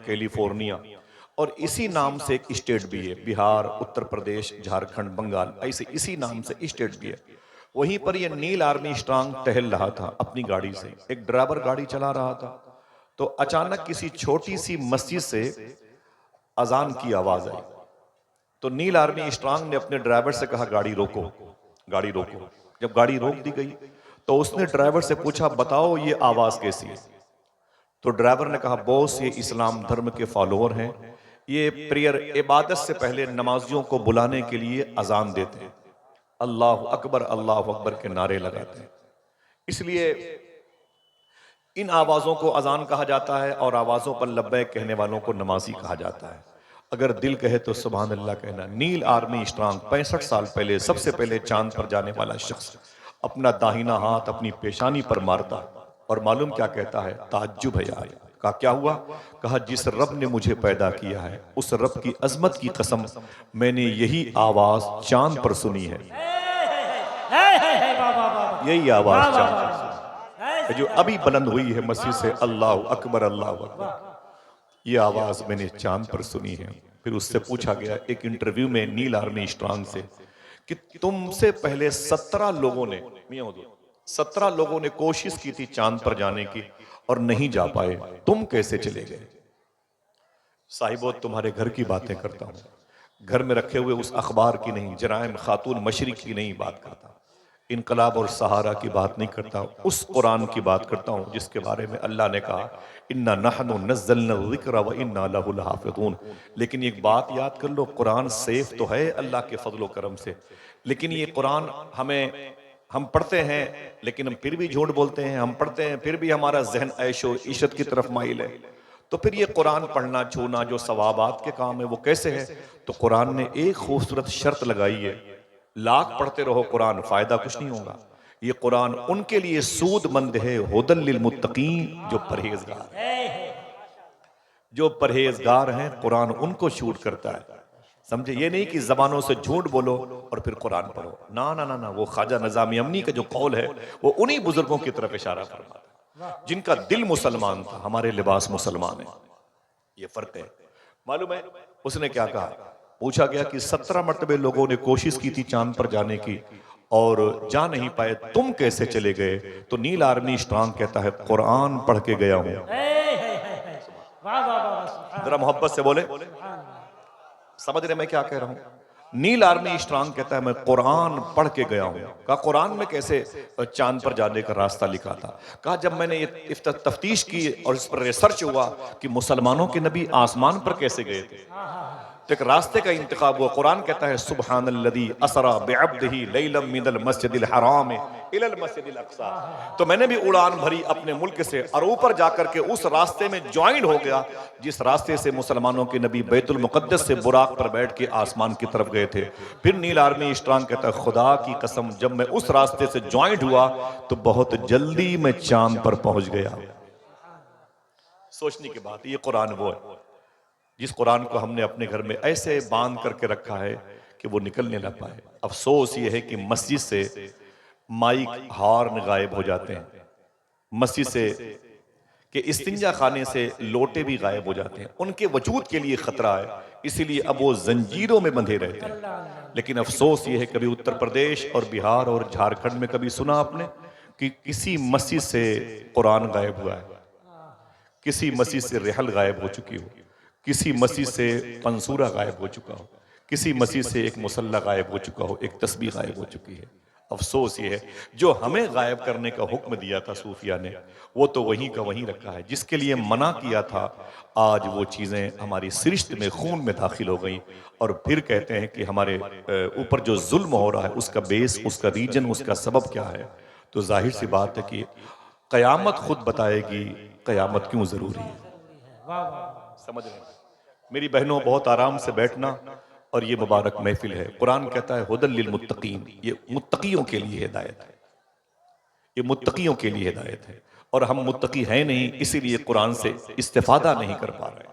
California, और इसी नाम से एक स्टेट भी है, बिहार, उत्तर प्रदेश, झारखंड, बंगाल, ऐसे इसी नाम से स्टेट भी है। वहीं पर ये नील आर्मस्ट्रांग टहल रहा था अपनी गाड़ी से, एक ड्राइवर गाड़ी चला रहा था, तो अचानक किसी छोटी सी मस्जिद से अजान की आवाज आई। तो नील आर्मस्ट्रांग ने अपने ड्राइवर से कहा गाड़ी रोको, गाड़ी रोको। जब गाड़ी रोक दी गई तो उसने ड्राइवर से पूछा बताओ ये आवाज कैसी है। तो ड्राइवर ने कहा बॉस ये इस्लाम धर्म के फॉलोअर हैं, ये प्रेयर इबादत से पहले नमाजियों को बुलाने के लिए अजान देते हैं, अल्लाह अकबर के नारे लगाते हैं, इसलिए इन आवाजों को अजान कहा जाता है और आवाजों पर लब्बैक कहने वालों को नमाजी कहा जाता है। अगर दिल कहे तो सुभान अल्लाह कहना। नील आर्मस्ट्रांग 65 साल पहले सबसे पहले चांद पर जाने वाला शख्स अपना दाहिना हाथ अपनी पेशानी पर मारता और मालूम क्या कहता है, ताज्जुब है यार। कहा क्या हुआ? कहा जिस रब ने मुझे पैदा किया है उस रब की अजमत की कसम, मैंने यही आवाज चांद पर सुनी है, यही आवाज चांद पर सुनी जो अभी बुलंद हुई है मस्जिद से, अल्लाह अकबर अल्लाह अकबर, ये आवाज मैंने चांद पर सुनी है। फिर उससे पूछा गया एक इंटरव्यू में नील आर्मस्ट्रांग से कि तुमसे पहले 17 लोगों ने, 17 लोगों ने कोशिश की थी चांद पर जाने की और नहीं जा पाए, तुम कैसे चले गए? साहिबो तुम्हारे घर की बातें करता हूं, घर में रखे हुए उस अखबार की नहीं, जराइम खातून मशरिक की नहीं बात करता, इनकलाब और सहारा की बात नहीं करता, उस कुरान की बात करता हूं जिसके बारे में अल्लाह ने कहा इन्ना नहनु नज़्ज़लना ज़िक्र व इन्ना लहु लहाफ़िज़ून। लेकिन एक बात याद कर लो, कुरान सेफ तो है अल्लाह के फजलो करम से, लेकिन ये कुरान हम पढ़ते हैं लेकिन हम फिर भी झूठ बोलते हैं, हम पढ़ते हैं फिर भी हमारा जहन ऐशो इशत की तरफ माइल है। तो फिर ये कुरान पढ़ना छूना जो सवाबात के काम है वो कैसे है? तो कुरान ने एक खूबसूरत शर्त लगाई है, लाख पढ़ते रहो कुरान फायदा कुछ नहीं होगा, ये कुरान उनके लिए सूदमंद है, हुदल लिल मुत्तकीन, जो परहेजगार है, जो परहेजगार हैं कुरान उनको शूट करता है। समझे? ये नहीं कि जबानों से झूठ बोलो और फिर कुरान पढ़ो, ना ना ना ना, वो ख्वाजा निजामी अमनी का जो कौल है वो उन्हीं बुजुर्गों की तरफ इशारा फरमाता है जिनका दिल मुसलमान था, हमारे लिबास मुसलमान है, ये फर्क है। मालूम है उसने क्या कहा? पूछा गया कि 17 मरतबे लोगों ने कोशिश की थी चांद पर जाने की और जा नहीं पाए, तुम कैसे चले गए? तो नील आर्मस्ट्रांग कहता है कुरान पढ़ के गया हूं। जरा मोहब्बत से बोले, समझ रहे मैं क्या कह रहा हूं? नील आर्मस्ट्रांग कहता है मैं कुरान पढ़ के गया हूं। कहा कुरान में कैसे चांद पर जाने का रास्ता लिखा था? कहा जब मैंने ये तफ्तीश की और इस पर रिसर्च हुआ कि मुसलमानों के नबी आसमान पर कैसे गए थे, तो एक रास्ते का इंतखाब हुआ। कुरान कहता है सुब्हानल्लज़ी असरा बिअब्दिही लैलन मिनल मस्जिदिल हराम इलल मस्जिदिल अक़सा। तो मैंने भी उड़ान भरी अपने मुल्क से और ऊपर जाकर के उस रास्ते में ज्वाइन हो गया जिस रास्ते से मुसलमानों के नबी बैतुल मुक़द्दस से बुराक पर बैठ के आसमान की तरफ गए थे। फिर नील आर्मस्ट्रांग कहता है खुदा की कसम जब मैं उस रास्ते से ज्वाइन हुआ तो बहुत जल्दी मैं चांद पर पहुंच गया। सोचने की बात, ये कुरान वो है जिस कुरान को हमने अपने घर में ऐसे बांध करके रखा है कि वो निकलने ना पाए। अफसोस ये है कि मस्जिद से माइक हॉर्न गायब हो जाते हैं, मस्जिद से के इस्तिंजा खाने से लोटे भी गायब हो जाते हैं, उनके वजूद के लिए खतरा है, इसीलिए अब वो जंजीरों में बंधे रहते हैं। लेकिन अफसोस ये है कभी उत्तर प्रदेश और बिहार और झारखंड में कभी सुना आपने कि किसी मस्जिद से कुरान गायब हुआ है, किसी मस्जिद से रेहल गायब हो चुकी हो, किसी मस्जिद से पंसूरा गायब हो चुका हो, किसी मस्जिद से एक मुसल्ला गायब हो चुका हो, एक तस्बीह गायब हो चुकी है। अफसोस ये है जो हमें गायब करने का हुक्म दिया था सूफिया ने वो तो वहीं का वहीं रखा है, जिसके लिए मना किया था आज वो चीजें हमारी सृष्ट में खून में दाखिल हो गई और फिर कहते हैं कि हमारे ऊपर जो जुल्म हो रहा है उसका बेस, उसका रीजन, उसका सबब क्या है। तो जाहिर सी बात है कि कयामत खुद बताएगी कयामत क्यों जरूरी है। समझ रहे हैं मेरी बहनों? बहुत आराम से बैठना और ये मुबारक महफिल है। कुरान कहता है हुदल लिल मुत्तकीन, ये मुत्तकियों के लिए हिदायत है, ये मुत्तकियों के लिए हिदायत है। और हम मुत्तकी हैं नहीं इसीलिए कुरान से इस्तेफादा नहीं कर पा रहे।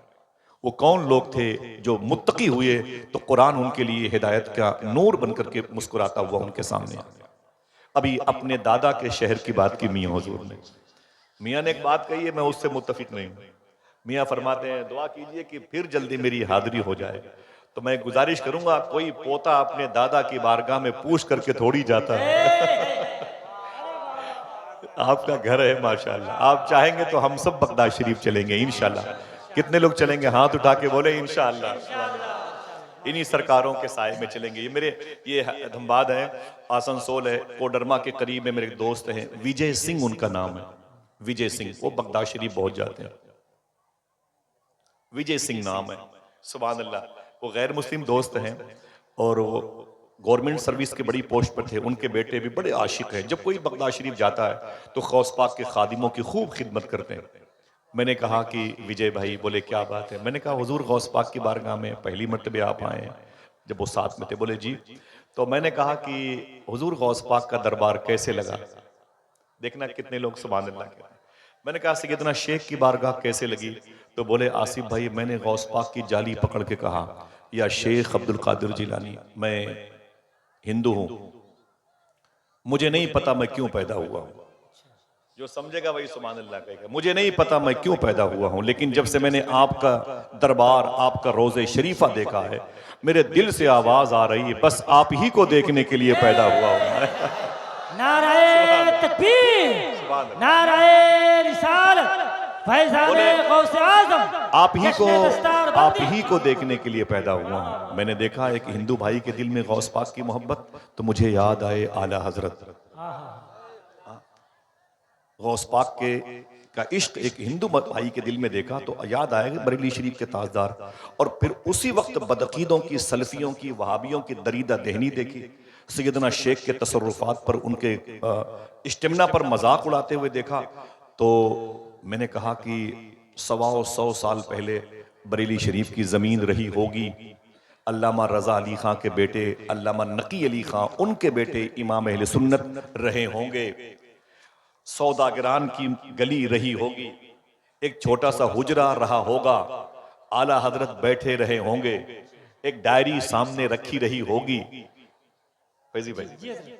वो कौन लोग थे जो मुत्तकी हुए तो कुरान उनके लिए हिदायत का नूर बनकर के मुस्कुराता हुआ उनके सामने आ गया। अभी अपने दादा के शहर की बात की मियां हुजूर ने, मियां ने एक बात कही है मैं उससे मुत्तफिक नहीं हूं। मियाँ फरमाते हैं दुआ कीजिए कि फिर जल्दी मेरी हाजिरी हो जाए। तो मैं गुजारिश करूंगा, कोई पोता अपने दादा की बारगाह में पूछ करके थोड़ी जाता है। आपका घर है माशाल्लाह, आप चाहेंगे तो हम सब बगदाद शरीफ चलेंगे इंशाल्लाह। कितने लोग चलेंगे? हाथ उठा के बोले इंशाल्लाह। इन्हीं सरकारों के साए में चलेंगे। ये मेरे ये धनबाद है, आसनसोल है, कोडरमा के करीब में मेरे दोस्त हैं, विजय सिंह उनका नाम है, विजय सिंह। वो बगदाद शरीफ बहुत जाते हैं, विजय सिंह नाम है, सुभान अल्लाह। वो गैर मुस्लिम दोस्त हैं और वो गवर्नमेंट सर्विस के बड़ी पोस्ट पर थे। उनके बेटे भी बड़े आशिक हैं। जब कोई बगदाद शरीफ जाता है तो गौस पाक के खादिमों की खूब खिदमत करते हैं। मैंने कहा कि विजय भाई, बोले क्या बात है? मैंने कहा हुजूर गौस पाक की बारगाह में पहली मर्तबे आप आए हैं। जब वो साथ में थे बोले जी। तो मैंने कहा कि हुजूर गौस पाक का दरबार कैसे लगा? देखना कितने लोग सुभान अल्लाह कहते हैं। मैंने कहा सैयदना शेख की बारगाह कैसे लगी? तो बोले आसिफ भाई, मैंने गौस पाक की जाली पकड़ के कहा, या शेख अब्दुल कादिर जिलानी, मैं हिंदू हूं, मुझे नहीं पता मैं क्यों पैदा हुआ हूं। जो समझेगा वही सुभान अल्लाह कहेगा। मुझे नहीं पता मैं क्यों पैदा हुआ हूं, लेकिन जब से मैंने आपका दरबार, आपका रोजे शरीफा देखा है, मेरे दिल से आवाज आ रही है, बस आप ही को देखने के लिए पैदा हुआ हूं। नाराए तकबीर, नाराए रिसालत, फैज़ाने गौसे आज़म, आप ही को देखने के लिए पैदा हुआ हूं। मैंने देखा एक हिंदू भाई के दिल में गौस पाक की मोहब्बत, तो मुझे याद आए आला हजरत। गौस पाक के का इश्क एक हिंदू भाई के दिल में देखा तो याद आएगा बरेली शरीफ के ताजदार। और फिर उसी वक्त बदअकीदों की, सलफियों की, वहाबियों की दरीदा दहनी देखी। सैयदना शेख के तसर्रुफात पर, उनके इज्तिमा पर मजाक उड़ाते हुए देखा। तो मैंने कहा कि 125 साल पहले बरेली शरीफ की जमीन रही होगी। अल्लामा रजा अली खां के बेटे अल्लामा नकी अली खां, उनके बेटे इमाम अहले सुन्नत रहे होंगे। सौदागरान की गली रही होगी, एक छोटा सा हुजरा रहा होगा, आला हजरत बैठे रहे होंगे, एक डायरी सामने रखी रही होगी। फैजी भाई,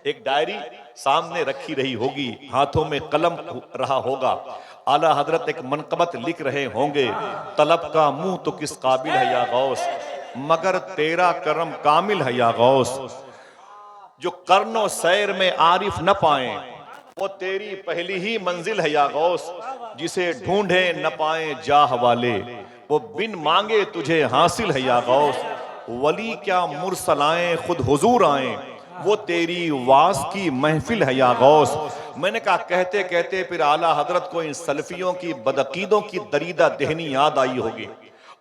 एक डायरी सामने रखी रही होगी, हाथों में कलम रहा होगा, आला हजरत एक मनकबत लिख रहे होंगे, तलब का मुंह तो किस काबिल है या गौस, मगर तेरा करम कामिल है या गौस। जो करनो सैर में आरिफ न पाए, वो तेरी पहली ही मंजिल है या गौस। जिसे ढूंढे न पाए जाह वाले, वो बिन मांगे तुझे हासिल है या गौस। वली क्या मुरसल आए खुद हुजूर आए, वो तेरी वास की महफिल है या गौस। मैंने कहा कहते कहते फिर आला हजरत को इन सलफियों की बदअकीदों की दरीदा दहनी याद आई होगी,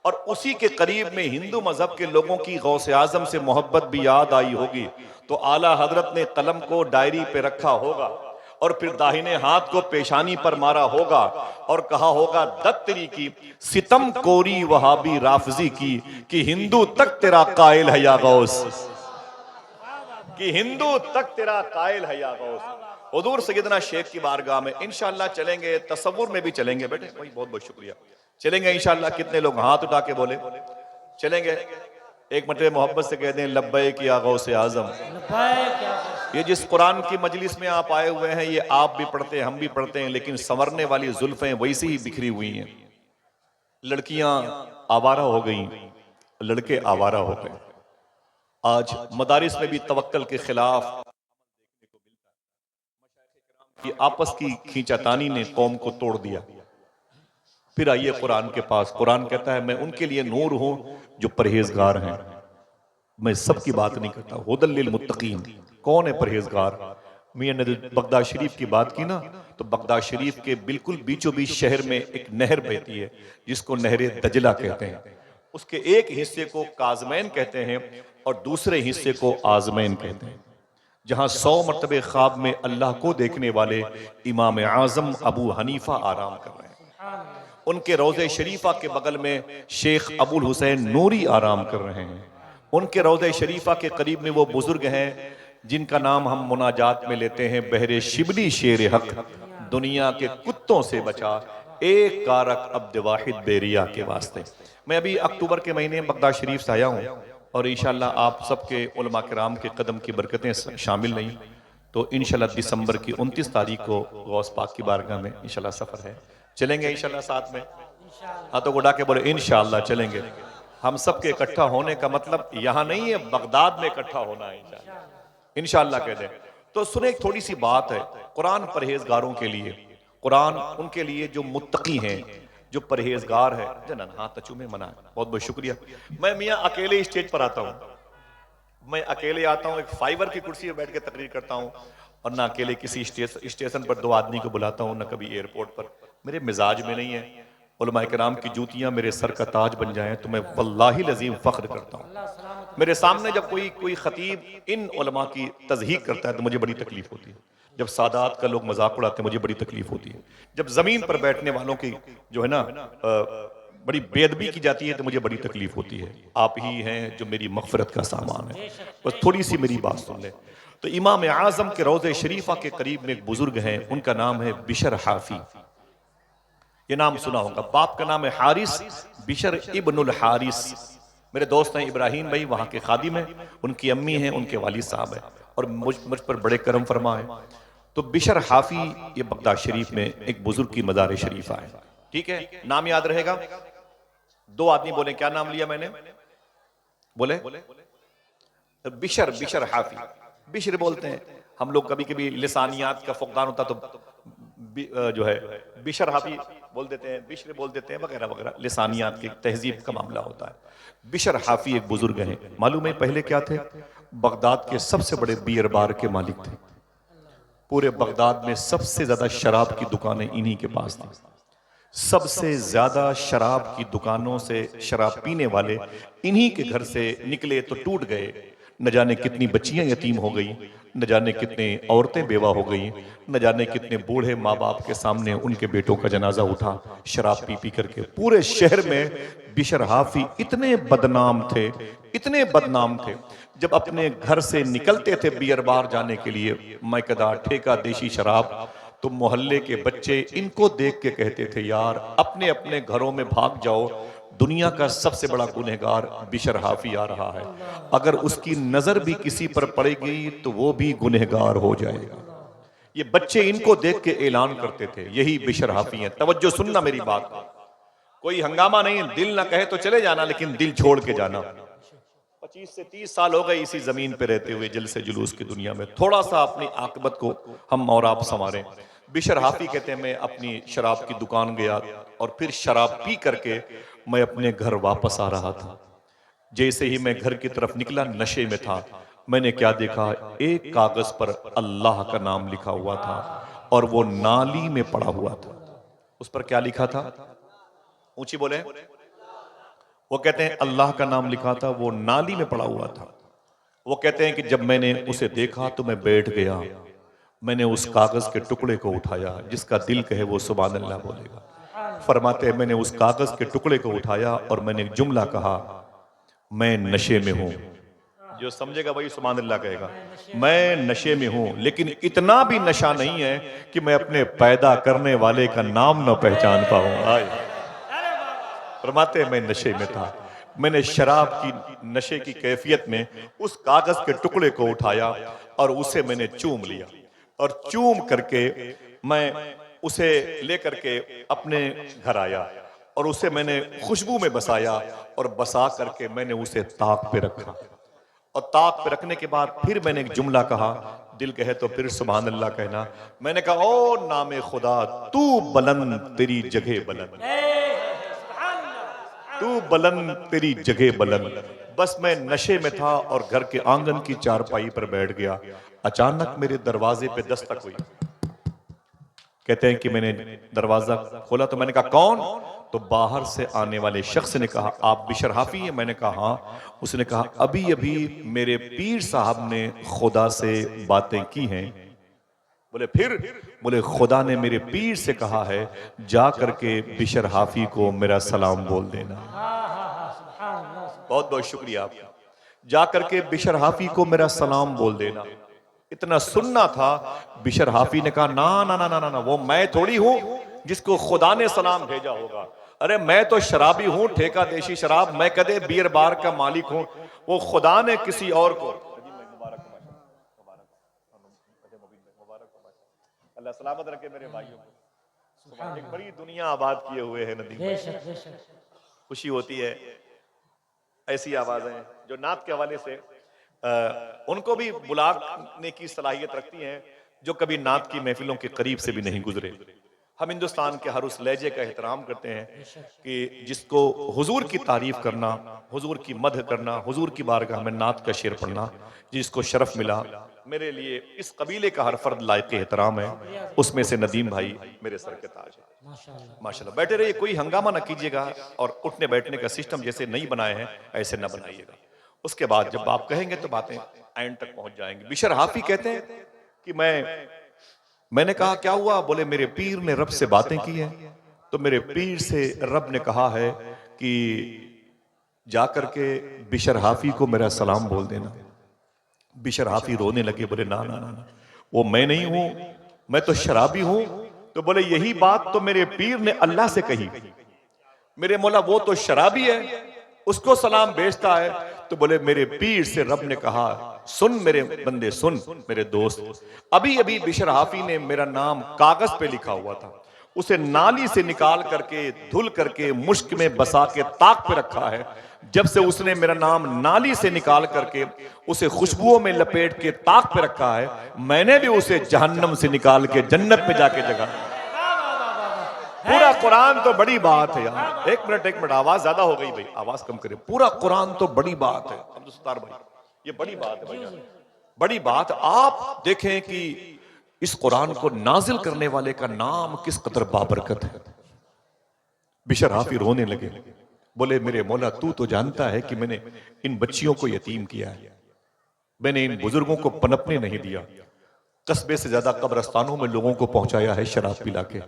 और उसी के करीब में हिंदू मजहब के लोगों की गौसे आजम से मोहब्बत भी याद आई होगी। तो आला हजरत ने कलम को डायरी पे रखा होगा और फिर दाहिने हाथ को पेशानी पर मारा होगा और कहा होगा दत्तरी की सितम कोरी वहाबी राफजी की, कि हिंदू तक तेरा कायल है या गौस, कि हिंदू तक तेरा कायल है या गौस। हुजूर सैयदना शेख की बारगाह में इंशाअल्लाह चलेंगे, तसव्वुर में भी चलेंगे बेटे। भाई बहुत बहुत शुक्रिया। चलेंगे इंशाअल्लाह। कितने लोग हाथ उठा के बोले चलेंगे? एक मरतबे मोहब्बत से कह दें लब्बैक या गौसे आजम। ये जिस कुरान की मजलिस में आप आए हुए हैं, ये आप भी पढ़ते हैं, हम भी पढ़ते हैं, लेकिन संवरने वाली जुल्फें वैसी ही बिखरी हुई हैं। लड़कियां आवारा हो गई, लड़के आवारा हो गए। आज मदारिस में भी तवक्कल के खिलाफ कि आपस की खींचातानी ने कौम को तोड़ दिया। फिर आइए कुरान के पास। कुरान कहता है मैं उनके लिए नूर हूं जो परहेजगार हैं। मैं सबकी बात नहीं करता। हुदल लिल मुत्तकीन, कौन है परहेजगार? मियां ने बगदाद शरीफ की बात की ना, तो बगदाद शरीफ के बिल्कुल बीचों बीच शहर में एक नहर बहती है जिसको नहर दजला कहते हैं। उसके एक हिस्से को काजमैन कहते हैं और दूसरे हिस्से को आजमैन कहते हैं, जहां 100 मरतबे ख्वाब में अल्लाह को देखने वाले इमाम आजम अबू हनीफा आराम कर रहे हैं। उनके रोज़े शरीफा के बगल में शेख अबुल हुसैन नूरी आराम कर रहे हैं। उनके रोज़े शरीफा के करीब में वो बुजुर्ग हैं जिनका नाम हम मुनाजात में लेते हैं, बहरे शिबली शेर हक, दुनिया के कुत्तों से बचा एक कारक अब्द वाहिद बेरिया के वास्ते। मैं अभी अक्टूबर के महीने बगदाद शरीफ से आया हूँ और इंशाल्लाह आप सबके उलमा किराम के कदम की बरकतें शामिल नहीं, तो इंशाल्लाह दिसंबर की 29 तारीख को गौस पाक की बारगाह में इंशाल्लाह सफ़र है। चलेंगे इंशाल्लाह साथ में? हाँ तो उड़ा के बोले इंशाल्लाह चलेंगे। हम सब के इकट्ठा होने का मतलब यहाँ नहीं है बगदाद में इकट्ठा होना है, इंशाल्लाह इंशाल्लाह कह दें। तो सुने, एक थोड़ी सी बात है, कुरान परहेजगारों के लिए, कुरान उनके लिए जो मुत्तकी हैं, जो परहेजगार है। जनन हाँ तचू में मना है, बहुत बहुत शुक्रिया। मैं मियाँ अकेले स्टेज पर आता हूँ, मैं अकेले आता हूँ, एक फाइबर की कुर्सी पर बैठ के तकरीर करता हूँ, और ना अकेले किसी स्टेशन पर 2 आदमी को बुलाता हूँ, ना कभी एयरपोर्ट पर। मेरे मिजाज में नहीं है। उलमा किराम की जूतियां मेरे सर का ताज बन जाएं तो मैं वल्लाही लजीम फख्र करता हूँ। मेरे सामने जब कोई खतीब इन उलमा की तज़हीक करता है तो मुझे बड़ी तकलीफ होती है। जब सादात का लोग मजाक उड़ाते हैं मुझे बड़ी तकलीफ होती है। जब जमीन पर बैठने वालों की जो है ना बड़ी बेअदबी की जाती है तो मुझे बड़ी तकलीफ होती है। आप ही हैं जो मेरी मगफरत का सामान है। बस थोड़ी सी मेरी बात सुन लें। तो इमाम आजम के रोज़े शरीफा के करीब में एक बुजुर्ग हैं, उनका नाम है बिशर हाफी। ये नाम सुना होगा। बाप का नाम है हारिस, बिशर इब्नुल हारिस। मेरे दोस्त हैं इब्राहिम भाई, वहां के खादिम हैं, उनकी अम्मी हैं, उनके वालिद साहब हैं, और मुझ पर बड़े करम फरमा है। तो बिशर हाफी ये बगदाद शरीफ में एक बुजुर्ग की मज़ार शरीफा है। ठीक है, नाम याद रहेगा। 2 आदमी बोले, क्या नाम लिया मैंने? बोले बिशर, बिशर हाफी। बिशर बोलते हैं हम लोग, कभी कभी लिसानियात का फुकदान होता तो जो है बिशर हाफी बोल देते हैं, बिशर बोल देते हैं, वगैरह वगैरह, लिसानियात की तहजीब का मामला होता है। बिशर हाफी एक बुजुर्ग हैं। मालूम है पहले क्या थे? बगदाद के सबसे बड़े बियर बार के मालिक थे। पूरे बगदाद में सबसे ज्यादा शराब की दुकानें इन्हीं के पास थी। सबसे ज्यादा शराब की दुकानों से शराब पीने वाले इन्हीं के घर से निकले तो टूट गए। न जाने कितनी बच्चियां यतीम हो गई, न जाने कितने औरतें बेवा हो गई, न जाने कितने बूढ़े माँ बाप के सामने उनके बेटों का जनाजा उठा शराब पी पी करके। पूरे शहर में बिशर हाफी इतने बदनाम थे, इतने बदनाम थे। जब अपने घर से निकलते थे बियर बार जाने के लिए, मैकदा ठेका देशी शराब, तो मोहल्ले के बच्चे इनको देख के कहते थे, यार अपने अपने घरों में भाग जाओ, दुनिया का सबसे बड़ा गुनहगार बिशर हाफी आ रहा है, अगर उसकी नजर भी किसी पर पड़ेगी तो वो भी गुनहगार हो जाएगा। ये बच्चे इनको देख के ऐलान करते थे, यही बिशर हाफी हैं। तवज्जो सुनना मेरी बात, कोई हंगामा नहीं, दिल ना कहे तो चले जाना, लेकिन दिल छोड़ के जाना। 25 से 30 साल हो गए इसी जमीन पे रहते हुए, जलसे जुलूस की दुनिया में। थोड़ा सा अपनी आकबत को हम और आप संवारें। बिशर हाफी कहते हैं, मैं अपनी शराब की दुकान गया और फिर शराब पी करके मैं अपने घर वापस आ रहा था। जैसे ही मैं घर की तरफ निकला, नशे में था, मैंने क्या देखा, एक कागज पर अल्लाह का नाम लिखा हुआ था और वो नाली में पड़ा हुआ था। उस पर क्या लिखा था? ऊंची बोले। वो कहते हैं अल्लाह का नाम लिखा था, वो नाली में पड़ा हुआ था। वो कहते हैं कि जब मैंने उसे देखा तो मैं बैठ गया। मैंने उस कागज के टुकड़े को उठाया, जिसका दिल कहे वो सुभान अल्लाह बोलेगा। फरमाते हैं मैंने उस कागज के टुकड़े को उठाया और मैंने एक जुमला कहा, मैं नशे में हूं। जो समझेगा वही सुभान अल्लाह कहेगा। मैं नशे में हूं, लेकिन इतना भी नशा नहीं है कि मैं अपने पैदा करने वाले का नाम न पहचान पाऊं। फरमाते हैं मैं नशे में था, मैंने शराब की नशे की कैफियत में उस कागज के टुकड़े को उठाया और उसे मैंने चूम लिया, और चूम करके मैं उसे लेकर के अपने घर आया और उसे मैंने खुशबू में बसाया, और बसा करके मैंने उसे ताक पे रखा। और ताक पे रखने के बाद फिर मैंने एक जुमला कहा, दिल कहे तो फिर सुभान अल्लाह कहना। मैंने कहा, ओ नामे खुदा तू बुलंद तेरी जगह बुलंद, तू बुलंद तेरी जगह बुलंद। बस मैं नशे में था और घर के आंगन की चारपाई पर बैठ गया। अचानक मेरे दरवाजे पे दस्तक हुई। कहते हैं कि मैंने दरवाजा खोला तो मैंने कहा कौन? तो बाहर से आने वाले शख्स ने कहा, आप बिशर हाफी हैं? मैंने कहा हाँ। उसने कहा, अभी अभी मेरे पीर साहब ने खुदा से बातें की हैं। बोले फिर? बोले खुदा ने मेरे पीर से कहा है, जा करके बिशर हाफी को मेरा सलाम बोल देना। बहुत बहुत शुक्रिया आपका। जा करके बिशर हाफी को मेरा सलाम बोल देना। इतना सुनना था। बिशर हाफी ने कहा, ना ना ना ना ना, वो मैं थोड़ी हूं जिसको खुदा ने सलाम भेजा होगा। अरे मैं तो शराबी हूं, ठेका देशी शराब, मैं कदे बियर बार का मालिक हूं, वो खुदा ने किसी और को। अल्लाह सलामत रखे मेरे भाइयों को। एक बड़ी दुनिया आबाद किए हुए है नदीम भाई। बेशक बेशक। खुशी होती है ऐसी आवाजें जो नात के हवाले से उनको भी बुलाने की सलाहियत रखती हैं जो कभी नात की महफिलों के करीब से भी नहीं गुजरे। हम हिंदुस्तान के हर उस लहजे का एहतराम करते हैं कि जिसको हुजूर की तारीफ करना, हुजूर की मदह करना, हुजूर की बारगाह में नात का शेर पढ़ना जिसको शरफ मिला, मेरे लिए इस कबीले का हर फर्द लायक एहतराम है। उसमें से नदीम भाई मेरे सर के ताज है। माशाल्लाह माशाल्लाह। बैठे रहिए, कोई हंगामा ना कीजिएगा और उठने बैठने का सिस्टम जैसे नहीं बनाए हैं ऐसे ना बनाइएगा। उसके बाद जब आप कहेंगे तो बातें एंड तक पहुंच जाएंगी। बिशर हाफी कहते हैं कि मैंने कहा क्या हुआ? बोले मेरे पीर ने रब से बातें की हैं, तो मेरे पीर से रब ने कहा है कि जाकर के बिशर हाफी को मेरा सलाम बोल देना। बिशर हाफी रोने लगे, बोले ना ना ना, वो मैं नहीं हूं, मैं तो शराबी हूं। तो बोले यही बात तो मेरे पीर ने अल्लाह से कही। मेरे मौला वो तो शराबी है, उसको सलाम भेजता है। तो बोले मेरे पीर से रब ने कहा सुन मेरे बंदे सुन मेरे दोस्त, अभी अभी बिशर हाफी ने मेरा नाम कागज पे लिखा हुआ था, उसे नाली से निकाल करके धुल करके मुश्क में बसा के ताक पे रखा है। जब से उसने मेरा नाम नाली से निकाल करके उसे खुशबुओं में लपेट के ताक पे रखा है, मैंने भी उसे जहन्नम से निकाल के जन्नत में जाके जगा। पूरा कुरान तो बड़ी बात है यार। एक मिनट आवाज ज्यादा हो गई भाई, आवाज कम करें। पूरा कुरान तो बड़ी बात है अब्दुल सत्तार भाई, ये बड़ी बात है भाई, बड़ी बात। आप देखें कि इस कुरान को नाजिल करने वाले का नाम किस कदर बाबरकत है। बिशर हाफी रोने लगे, बोले मेरे मौला तू तो जानता है कि मैंने इन बच्चियों को यतीम किया है, मैंने इन बुजुर्गों को पनपने नहीं दिया, कस्बे से ज्यादा कब्रस्तानों में लोगों को पहुंचाया है शराब पिला के।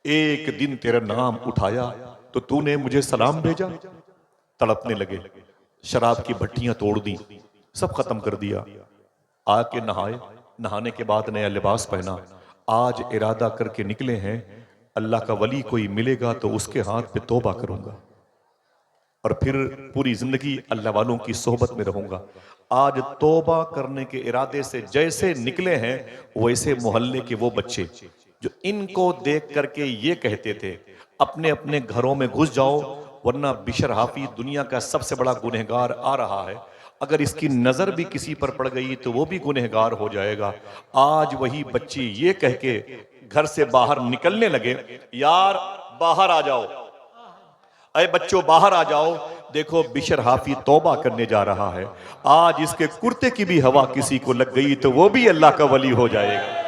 एक दिन तेरा नाम उठाया तो तूने मुझे सलाम भेजा। तड़पने लगे, शराब की भट्टियां तोड़ दी, सब खत्म कर दिया। आके नहाए, नहाने के बाद नया लिबास पहना। आज इरादा करके निकले हैं अल्लाह का वली कोई मिलेगा तो उसके हाथ पे तौबा करूंगा और फिर पूरी जिंदगी अल्लाह वालों की सोहबत में रहूंगा। आज तौबा करने के इरादे से जैसे निकले हैं वैसे मोहल्ले के वो बच्चे जो इनको देख करके ये कहते थे अपने अपने घरों में घुस जाओ वरना बिशर हाफी दुनिया का सबसे बड़ा गुनहगार आ रहा है, अगर इसकी नजर भी किसी पर पड़ गई तो वो भी गुनहगार हो जाएगा। आज वही बच्चे ये कह के घर से बाहर निकलने लगे, यार बाहर आ जाओ, अरे बच्चों बाहर आ जाओ, देखो बिशर हाफी तौबा करने जा रहा है। आज इसके कुर्ते की भी हवा किसी को लग गई तो वो भी अल्लाह का वली हो जाएगा।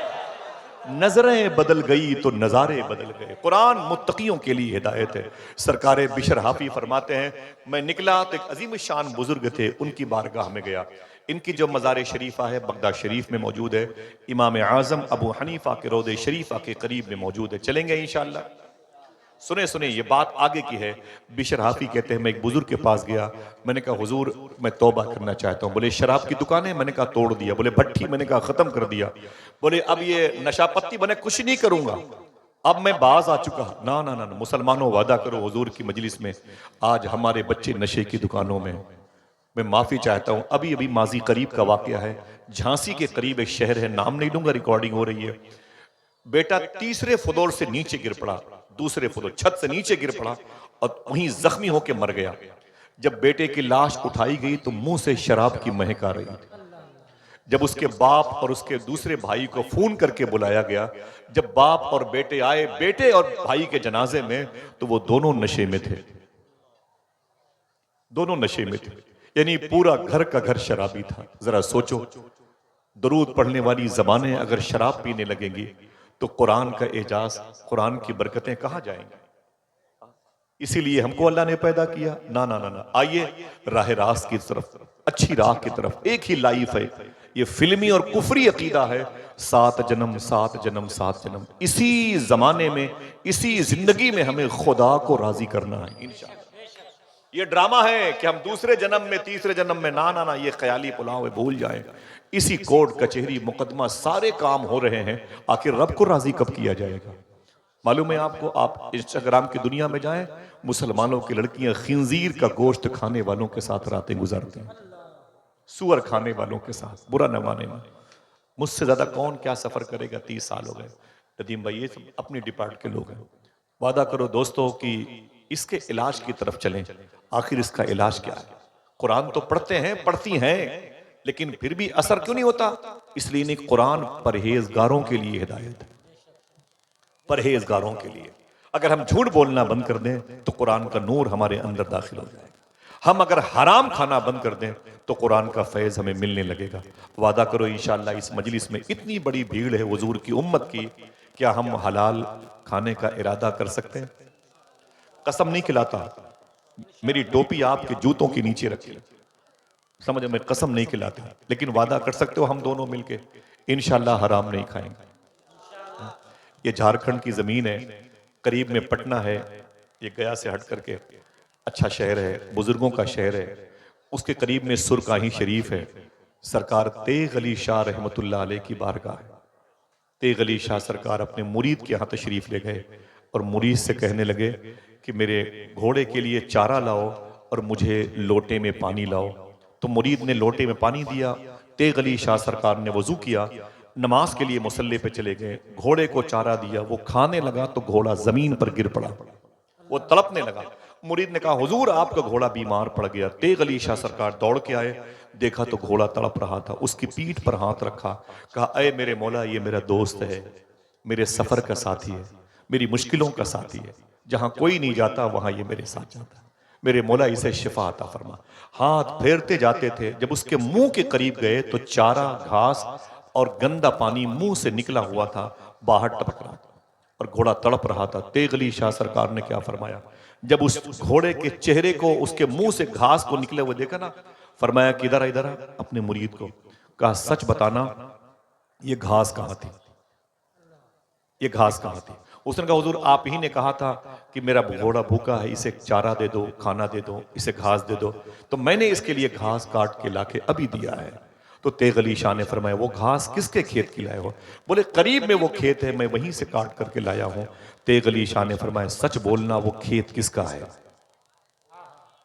नजरें बदल गई तो नजारे बदल गए। कुरान मुत्तकियों के लिए हिदायत है। सरकारे बिशर हाफी फरमाते हैं मैं निकला तो एक अजीम शान बुजुर्ग थे, उनकी बारगाह में गया। इनकी जो मज़ार शरीफा है बगदाद शरीफ में मौजूद है, इमाम आज़म अबू हनीफा के रोज़े शरीफा के करीब में मौजूद है। चलेंगे इंशाअल्लाह। सुने सुने ये बात आगे की है। बिशर हाफी कहते हैं मैं एक बुजुर्ग के पास गया, मैंने कहा हुजूर मैं तौबा करना चाहता हूँ। बोले शराब की दुकान है? मैंने कहा तोड़ दिया। बोले भट्टी? मैंने कहा खत्म कर दिया। बोले अब ये नशापत्ती बने कुछ नहीं करूंगा, अब मैं बाज आ चुका। ना ना ना, मुसलमानों वादा करो हुजूर की मजलिस में आज हमारे बच्चे नशे की दुकानों में। मैं माफी चाहता हूँ। अभी अभी माजी करीब का वाकया है, झांसी के करीब एक शहर है, नाम नहीं लूंगा, रिकॉर्डिंग हो रही है। बेटा तीसरे फ्लोर से नीचे गिर पड़ा, दूसरे फ्लोर छत से नीचे गिर पड़ा और वहीं जख्मी होकर मर गया। जब बेटे की लाश उठाई गई तो मुंह से शराब की महक आ रही थी। जब उसके बाप और उसके दूसरे भाई को फोन करके बुलाया गया, जब बाप और बेटे आए बेटे और भाई के जनाजे में, तो वो दोनों नशे में थे, दोनों नशे में थे। यानी पूरा घर का घर शराबी था। जरा सोचो, दरूद पढ़ने वाली जबानें अगर शराब पीने लगेंगी तो कुरान का एजाज, कुरान की बरकतें कहां जाएंगी? इसीलिए हमको अल्लाह ने पैदा किया। ना ना ना ना, आइए राह रास्त की तरफ, अच्छी राह की तरफ। एक ही लाइफ है, ये फिल्मी और कुफरी अकीदा है। 7 जन्म 7 जन्म 7 जन्म, इसी जमाने में इसी जिंदगी में हमें खुदा को राजी करना है इंशाअल्लाह। ये ड्रामा है कि हम दूसरे जन्म में तीसरे जन्म में, ना ना ना, ये ख्याली पुलाव है, भूल जाए। इसी कोर्ट कचहरी मुकदमा सारे काम हो रहे हैं, आखिर रब को राजी कब किया जाएगा? मालूम है आपको, आप इंस्टाग्राम की दुनिया में जाएं, मुसलमानों की लड़कियां खिंजीर का गोश्त खाने वालों के साथ रातें गुजारती हैं, सुअर खाने वालों के साथ। बुरा न माने, मुझसे ज्यादा कौन क्या सफर करेगा? 30 साल हो गए। नदीम भाई ये सब अपने डिपार्ट के लोग हैं। वादा करो दोस्तों कि इसके इलाज की तरफ चलें। आखिर इसका इलाज क्या है? कुरान तो पढ़ते हैं, पढ़ती हैं, लेकिन फिर भी असर क्यों नहीं होता? इसलिए नहीं, कुरान परहेजगारों के लिए हिदायत है, परहेजगारों के लिए। अगर हम झूठ बोलना बंद कर दें तो कुरान का नूर हमारे अंदर दाखिल हो जाएगा। हम अगर हराम खाना बंद कर दें तो कुरान का फैज हमें मिलने लगेगा। वादा करो इंशाअल्लाह इस मजलिस में इतनी बड़ी भीड़ है हुजूर की उम्मत की, क्या हम हलाल खाने का इरादा कर सकते हैं? कसम नहीं खिलाता, मेरी टोपी आपके जूतों के नीचे रखी, समझ में, कसम नहीं खिलाता, लेकिन वादा कर सकते हो हम दोनों मिलके इंशाअल्लाह हराम नहीं खाएंगे। ये झारखंड की जमीन है, करीब में पटना है, ये गया से हट करके अच्छा शहर है, बुजुर्गों का शहर है। उसके करीब में सुरकाही शरीफ है। सरकार तेग अली शाह रहमतुल्लाह अलैह की बारगाह है। तेग अली शाह सरकार अपने मुरीद के यहाँ तशरीफ ले गए और मुरीद से कहने लगे कि मेरे घोड़े के लिए चारा लाओ और मुझे लोटे में पानी लाओ। तो मुरीद ने लोटे में पानी दिया। तेग अली शाह सरकार ने वजू किया, नमाज के लिए मुसल्ले पे चले गए, घोड़े को चारा दिया, वो खाने लगा तो घोड़ा जमीन पर गिर पड़ा, वो तड़पने लगा। मुरीद ने कहा हुजूर आपका घोड़ा बीमार पड़ गया। तेग अली शाह सरकार दौड़ के आए, देखा तो घोड़ा तड़प रहा था, उसकी पीठ पर हाथ रखा, कहा अय मेरे मौला ये मेरा दोस्त है, मेरे सफर का साथी है, मेरी मुश्किलों का साथी है, जहां कोई नहीं जाता वहां ये मेरे साथ जाता है, मेरे मौला इसे शिफा अता फरमा। हाथ फेरते जाते थे, जब उसके मुंह के करीब गए तो चारा, घास और गंदा पानी मुंह से निकला हुआ था, बाहर टपक रहा था और घोड़ा तड़प रहा था। तेग अली शाह सरकार ने क्या फरमाया, जब उस घोड़े के चेहरे को, उसके मुंह से घास को निकले हुए देखा ना, फरमाया कि इधर इधर अपने मुरीद को कहा सच बताना ये घास कहां थी, ये घास कहां थी? उसने कहा हुजूर आप ही ने कहा था कि मेरा घोड़ा भूखा है, इसे चारा दे दो, खाना दे दो, इसे घास दे दो, तो मैंने इसके लिए घास काट के लाके अभी दिया है। तो तेग अली शाह ने फरमाया वो घास किसके खेत की लाए हो? बोले करीब में वो खेत है, मैं वहीं से काट करके लाया हूं। तेग अली शाह ने फरमाया सच बोलना वो खेत किसका है,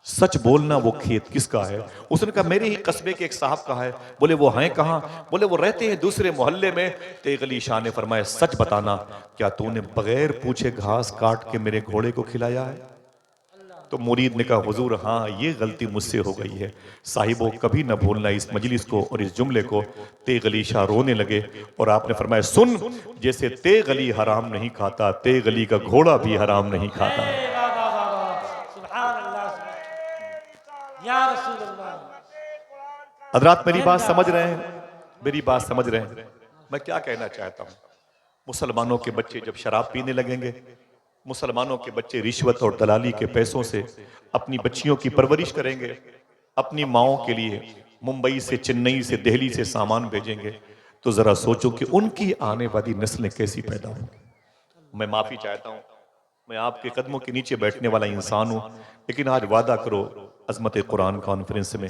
सच बोलना वो खेत किसका है? उसने कहा मेरे ही कस्बे के एक साहब का है। बोले वो हैं कहां? बोले वो रहते हैं दूसरे मोहल्ले में। तेग अली शाह ने फरमाया सच बताना क्या तूने बगैर पूछे घास काट के मेरे घोड़े को खिलाया है? तो मुरीद ने कहा हुजूर हाँ ये गलती मुझसे हो गई है। साहिबो कभी न भूलना इस मजलिस को और इस जुमले को। तेग अली शाह रोने लगे और आपने फरमाया सुन, जैसे तेग अली हराम नहीं खाता, तेग अली का घोड़ा भी हराम नहीं खाता। हजरात मेरी बात समझ रहे हैं, मेरी बात समझ रहे हैं? मैं क्या कहना चाहता हूं, मुसलमानों के बच्चे जब शराब पीने लगेंगे, मुसलमानों के बच्चे रिश्वत और दलाली के पैसों से अपनी बच्चियों की परवरिश करेंगे, अपनी माओं के लिए मुंबई से, चेन्नई से, दिल्ली से सामान भेजेंगे, तो जरा सोचो कि उनकी आने वाली नस्लें कैसी पैदा होंगी। मैं माफी चाहता हूं, मैं आपके कदमों के नीचे बैठने वाला इंसान हूं, लेकिन आज वादा करो अजमत कुरान कॉन्फ्रेंस में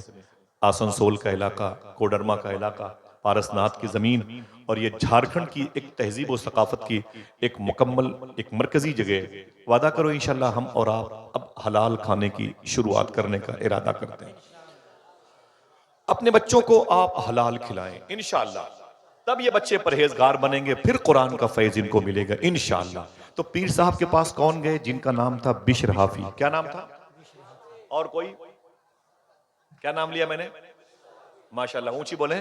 आसनसोल का इलाका, कोडरमा का इलाका, पारसनाथ की जमीन और ये झारखंड की एक तहजीब और सकाफत की एक मुकम्मल, एक मरकजी जगह, वादा करो इंशाल्लाह हम और आप अब हलाल खाने की शुरुआत करने का इरादा करते हैं। अपने बच्चों को आप हलाल खिलाएं इंशाल्लाह, तब ये बच्चे परहेजगार बनेंगे, फिर कुरान का फैज इनको मिलेगा इंशाल्लाह। तो पीर साहब के पास कौन गए? जिनका नाम था बिश्र हाफी। क्या नाम था? और कोई? क्या नाम लिया मैंने? माशाल्लाह, ऊंची बोले।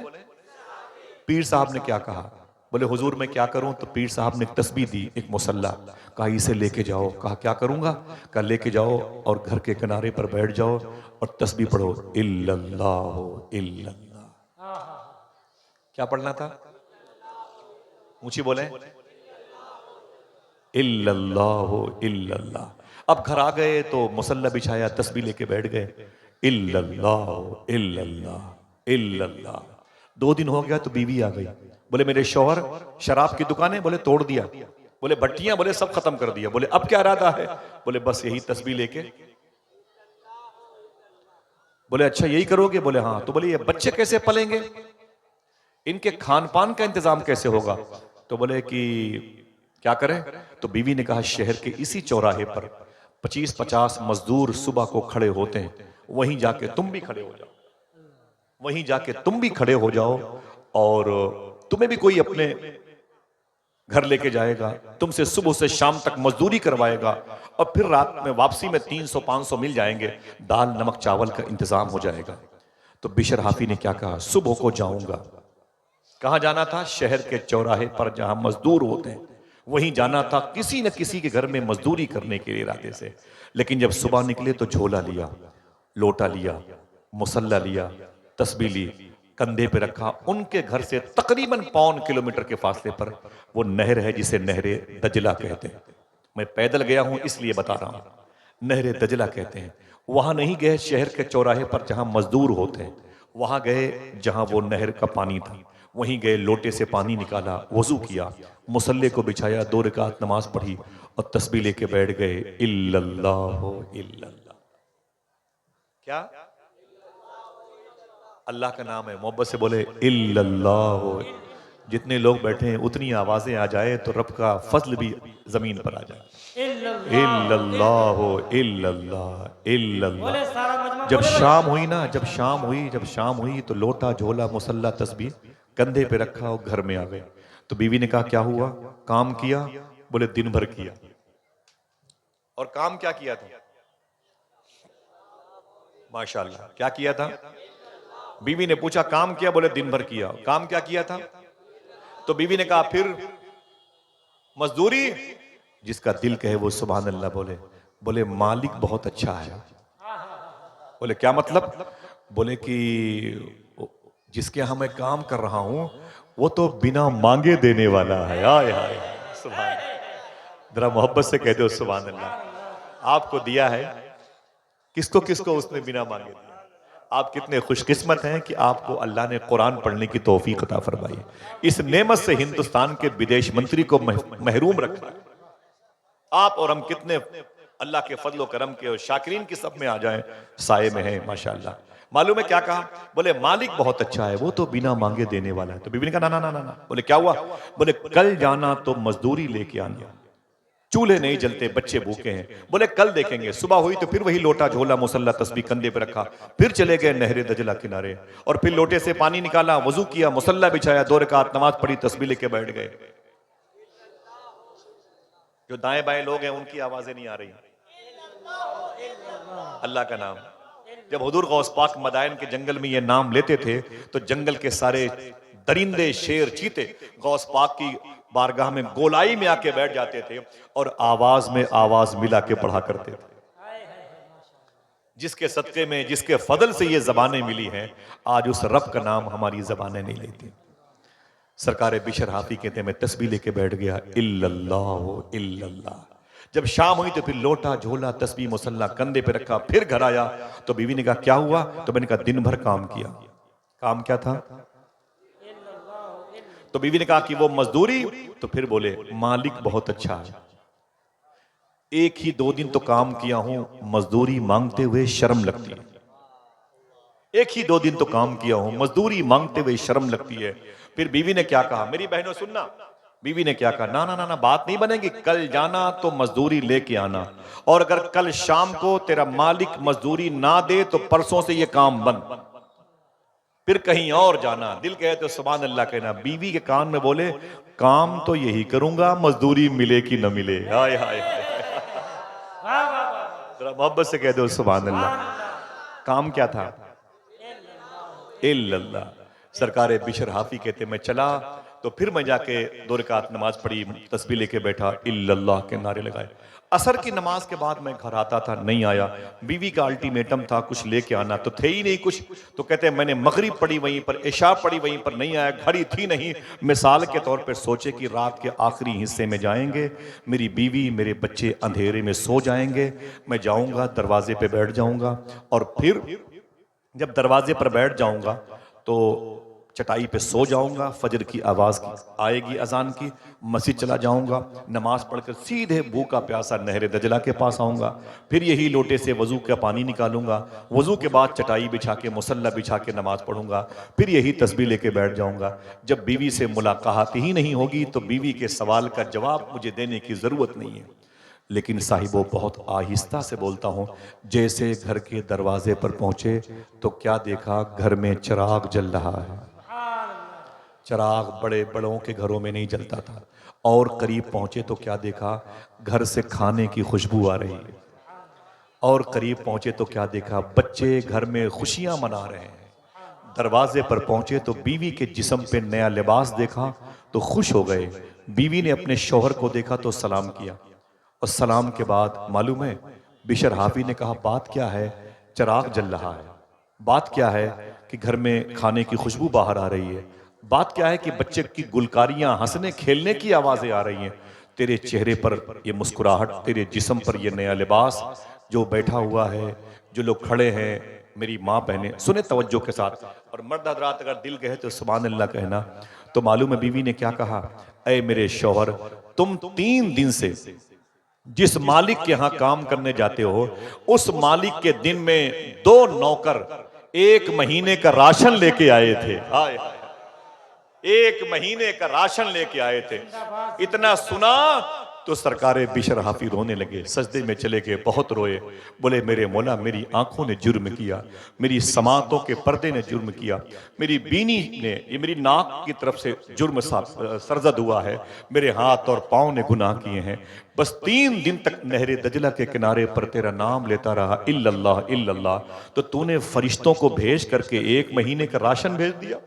पीर साहब ने क्या कहा? बोले हुजूर मैं क्या करूं? तो पीर साहब ने एक तस्बीह दी, एक मुसल्ला, कहा इसे लेके जाओ। कहा क्या करूंगा? कहा लेके जाओ और घर के किनारे पर बैठ जाओ और तस्बीह पढ़ो, इल्लल्लाहु इल्लल्लाह। क्या पढ़ना था? ऊंची बोले, इल्लल्लाहु इल्लल्लाह। अब घर आ गए तो मुसल्ला बिछाया, तस्बीह लेके बैठ गए, इल्लल्लाहु इल्लल्लाह इल्लल्लाह। 2 दिन हो गया तो बीवी आ गई। बोले मेरे शौहर शराब की दुकानें बोले तोड़ दिया, बोले भट्टियां बोले सब खत्म कर दिया। बोले अब क्या इरादा है? बोले बस यही तस्बीह लेके। बोले अच्छा यही करोगे? बोले हाँ। तो बोले ये बच्चे कैसे पलेंगे, इनके खान पान का इंतजाम कैसे होगा? तो बोले कि क्या करें? तो बीवी ने कहा शहर के इसी चौराहे पर 25-50 मजदूर सुबह को खड़े होते हैं, वहीं जाके तुम भी खड़े हो जाओ, वहीं जाके तुम भी खड़े हो जाओ और तुम्हें भी कोई अपने घर लेके जाएगा, तुमसे सुबह से शाम तक मजदूरी करवाएगा और फिर रात में वापसी में 300-500 मिल जाएंगे, दाल नमक चावल का इंतजाम हो जाएगा। तो बिशर हाफी ने क्या कहा, सुबह को जाऊंगा। कहां जाना था? शहर के चौराहे पर जहां मजदूर होते हैं वहीं जाना था, किसी न किसी के घर में मजदूरी करने के इरादे से। लेकिन जब सुबह निकले तो झोला लिया, लोटा लिया, मुसल्ला लिया, तस्बीह ली, कंधे पे रखा। उनके घर से तकरीबन 1.25 किलोमीटर के फासले पर वो नहर है जिसे नहरे दजला कहते हैं। मैं पैदल गया हूं इसलिए बता रहा हूं, नहरे दजला कहते हैं। वहां नहीं गए शहर के चौराहे पर जहां मजदूर होते हैं, वहां गए जहां वो नहर का पानी था। वहीं गए, लोटे से पानी निकाला, वजू किया, मुसल्ले को बिछाया, 2 रकात नमाज पढ़ी और तस्बीह लेके बैठ गए। इल्लल्लाहु इल्लल्लाह। क्या? अल्लाह का नाम है, मोहब्बत से बोले इल्लल्लाहु। जितने लोग बैठे हैं उतनी आवाजें आ जाए तो रब का फजल भी जमीन पर आ जाए। इल्लल्लाहु इल्लल्लाह इल्लल्लाह। जब शाम हुई ना, जब शाम हुई तो लोटा, झोला, मुसल्ला, तस्बीह कंधे पे रखा और घर में आ गए। तो बीवी ने कहा क्या हुआ, काम किया? बोले दिन भर किया। और काम क्या किया था? माशाल्लाह, क्या किया था? बीवी ने पूछा काम किया? बोले दिन भर किया। काम क्या किया था? तो बीवी ने कहा फिर मजदूरी। जिसका दिल कहे वो सुभान अल्लाह बोले। बोले मालिक बहुत अच्छा है। बोले क्या मतलब? बोले कि जिसके यहां मैं काम कर रहा हूं वो तो बिना मांगे देने वाला है। हाय हाय सुभान। जरा मोहब्बत से कह दो सुभान अल्लाह। आपको दिया है, किसको किसको उसने बिना मांगे दिया। आप कितने खुशकिस्मत हैं कि आपको अल्लाह ने कुरान पढ़ने की तौफीक अता फरमाई। इस नेमत से हिंदुस्तान के विदेश मंत्री को महरूम रखा है। आप और हम कितने अल्लाह के फजलो करम के और शाकिरीन की सब में आ जाएं, साए में है माशाल्लाह। मालूम है क्या कहा? बोले मालिक बहुत अच्छा है, वो तो बिना मांगे देने वाला है। तो बीबी ने कहा ना ना ना ना। बोले क्या हुआ? बोले कल जाना तो मजदूरी लेके आना, चूल्हे नहीं जलते, बच्चे भूखे हैं। बोले कल देखेंगे। सुबह हुई तो फिर वही लोटा, झोला, मुसल्ला, तस्बीह कंधे पे रखा, फिर चले गए नहरे दजला किनारे और फिर लोटे से पानी निकाला, वजू किया, मुसल्ला बिछाया, 2 रकात नमाज पढ़ी, तस्बीह लेके बैठ गए। जो दाएं बाएं लोग हैं उनकी आवाजें नहीं आ रही। अल्लाह का नाम। जब हुजूर गौस पाक मदायन के जंगल में ये नाम लेते थे तो जंगल के सारे दरिंदे, शेर, चीते गौस पाक की बारगाह में गोलाई में आके बैठ जाते थे और आवाज में आवाज मिला के पढ़ा करते थे। जिसके सदके में, जिसके फजल से ये जबानें मिली हैं, आज उस रब का नाम हमारी जबानें नहीं लेती। सरकार बिशर हाफी कहते हैं मैं तस्बीह लेके बैठ गया, इल्लल्लाह इल्लल्लाह। जब शाम हुई तो फिर लोटा, झोला, तस्बीह, मुसल्ला कंधे पे रखा, फिर घर आया तो बीवी ने कहा क्या हुआ? तो मैंने कहा दिन भर काम किया। काम क्या था? तो बीवी ने कहा कि वो मजदूरी। तो फिर बोले मालिक बहुत अच्छा है, एक ही 2 दिन तो काम किया हूं, मजदूरी मांगते हुए शर्म लगती है। एक ही 2 दिन तो काम किया हूं, मजदूरी मांगते हुए शर्म लगती है। फिर बीवी ने क्या कहा? मेरी बहनों सुनना, बीवी ने क्या कहा? ना ना ना ना, बात नहीं बनेगी। कल जाना तो मजदूरी लेके आना, और अगर कल शाम को तेरा मालिक मजदूरी ना दे तो परसों से ये काम बंद, फिर कहीं और जाना। दिल कहे तो सुभान अल्लाह कहना। बीवी के कान में बोले काम तो यही करूंगा, मजदूरी मिले कि न मिले। हाय हाय हाय, जरा मोहब्बत से कह दो सुभान अल्लाह। काम क्या था? इल्लल्लाह। सरकार बिशर हाफी कहते मैं चला तो फिर मैं जाके 2 रकात नमाज पढ़ी, तस्बीह लेके बैठा, इल्लल्लाह के नारे लगाए। असर की नमाज के बाद मैं घर आता था, नहीं आया। बीवी का अल्टीमेटम था कुछ लेके आना, तो थे ही नहीं कुछ। तो कहते हैं मैंने मगरिब पढ़ी वहीं पर, इशा पढ़ी वहीं पर, नहीं आया। घड़ी थी नहीं। मिसाल के तौर पर सोचे कि रात के आखिरी हिस्से में जाएंगे, मेरी बीवी मेरे बच्चे अंधेरे में सो जाएंगे, मैं जाऊंगा दरवाजे पे बैठ जाऊंगा और फिर जब दरवाजे पर बैठ जाऊंगा तो चटाई पे सो जाऊंगा, फजर की आवाज आएगी अजान की, मस्जिद चला जाऊंगा, नमाज पढ़कर सीधे भूखा प्यासा नहरे दजला के पास आऊंगा, फिर यही लोटे से वजू का पानी निकालूंगा, वजू के बाद चटाई बिछा के, मुसल्ला बिछा के नमाज पढ़ूंगा, फिर यही तस्बीह लेके बैठ जाऊंगा। जब बीवी से मुलाकात ही नहीं होगी तो बीवी के सवाल का जवाब मुझे देने की जरूरत नहीं है। लेकिन साहिबो बहुत आहिस्ता से बोलता हूं। जैसे घर के दरवाजे पर पहुंचे तो क्या देखा? घर में चिराग जल रहा है। चिराग बड़े बड़ों के घरों में नहीं जलता था, और करीब पहुंचे तो क्या देखा, घर से खाने की खुशबू आ रही है। और करीब पहुंचे तो क्या देखा, बच्चे घर में खुशियां मना रहे हैं। दरवाजे पर पहुंचे तो बीवी के जिस्म पे नया लिबास देखा तो खुश हो गए। बीवी ने अपने शौहर को देखा तो सलाम किया, और सलाम के बाद मालूम है बिशर हाफी ने कहा, बात क्या है, चिराग जल रहा है। बात क्या है कि घर में खाने की खुशबू बाहर आ रही है। बात क्या है कि बच्चे की गुलकारियां, हंसने खेलने की आवाजें आ रही हैं। तेरे चेहरे पर ये मुस्कुराहट, तेरे जिस्म पर ये नया लिबास, जो बैठा हुआ है, जो लोग खड़े हैं, मेरी माँ बहनें, सुने तवज्जो के साथ। और मर्द हजरात अगर दिल कहे तो सुभान अल्लाह कहना। तो मालूम है बीवी ने क्या कहा, ऐ मेरे शौहर, तुम 3 दिन से जिस मालिक के यहां काम करने जाते हो, उस मालिक के दिन में 2 नौकर 1 महीने का राशन लेके आए थे। हाय हाय, 1 महीने का राशन लेके आए थे। इतना सुना तो सरकारे बिशर हाफी रोने लगे, सजदे में चले गए, बहुत रोए। बोले मेरे मौला, मेरी आंखों ने जुर्म किया, मेरी समातों के पर्दे ने जुर्म किया, मेरी बीनी ने, ये मेरी नाक की तरफ से जुर्म सरजद हुआ है, मेरे हाथ और पांव ने गुनाह किए हैं। बस 3 दिन तक नहरे दजला के किनारे पर तेरा नाम लेता रहा, इल्लल्लाह इल्लल्लाह, तो तूने फरिश्तों को भेज करके 1 महीने का राशन भेज दिया।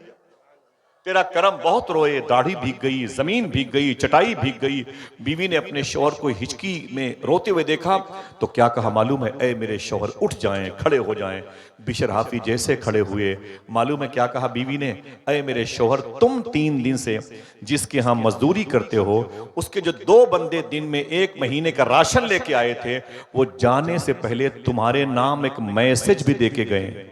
तेरा करम। बहुत रोए, दाढ़ी भीग गई, जमीन भीग गई, चटाई भीग गई। बीवी ने अपने शौहर को हिचकी में रोते हुए देखा तो क्या कहा मालूम है, ऐ मेरे शौहर उठ जाएं, खड़े हो जाएं। बिशर हाफी जैसे खड़े हुए, मालूम है क्या कहा बीवी ने, ऐ मेरे शौहर, तुम 3 दिन से जिसके यहां मजदूरी करते हो, उसके जो 2 बंदे दिन में 1 महीने का राशन लेके आए थे, वो जाने से पहले तुम्हारे नाम एक मैसेज भी देके गए।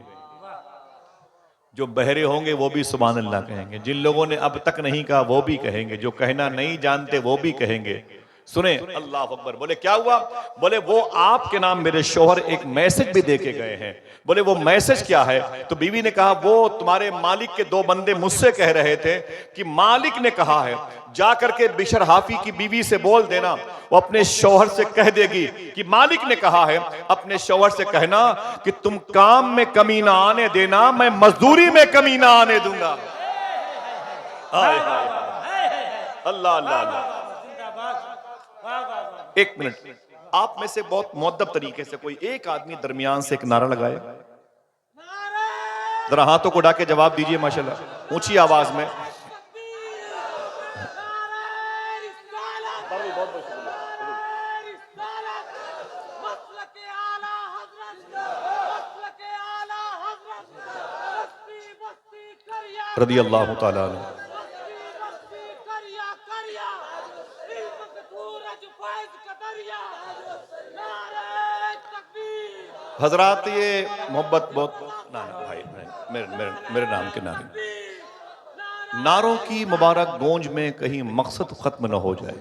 जो बहरे होंगे वो भी सुभान अल्लाह कहेंगे, जिन लोगों ने अब तक नहीं कहा वो भी कहेंगे, जो कहना नहीं जानते वो भी कहेंगे। सुने, अल्लाह अकबर। बोले क्या हुआ, बोले वो आपके नाम मेरे शौहर एक मैसेज भी देके गए हैं। बोले वो मैसेज क्या है, तो बीवी ने कहा वो तुम्हारे मालिक के 2 बंदे मुझसे कह रहे थे कि मालिक ने कहा है जा करके बिशर हाफी की बीवी से बोल देना, वो अपने शौहर से कह देगी कि मालिक ने कहा है, अपने शौहर से कहना कि तुम काम में कमी ना आने देना, मैं मजदूरी में कमी ना आने दूंगा। हाय हाय, अल्लाह अल्लाह अल्लाह। 1 मिनट, आप में से बहुत मुअद्दब तरीके से कोई एक आदमी दरमियान से एक नारा लगाए, जरा हाथों को उठा के जवाब दीजिए माशाल्लाह, ऊंची आवाज में। रदी अल्लाह तआला अन्हु। हजरात, ये मोहब्बत बहुत ना भाई, मेरे नाम के नारों की मुबारक गूंज में कहीं मकसद खत्म न हो जाए,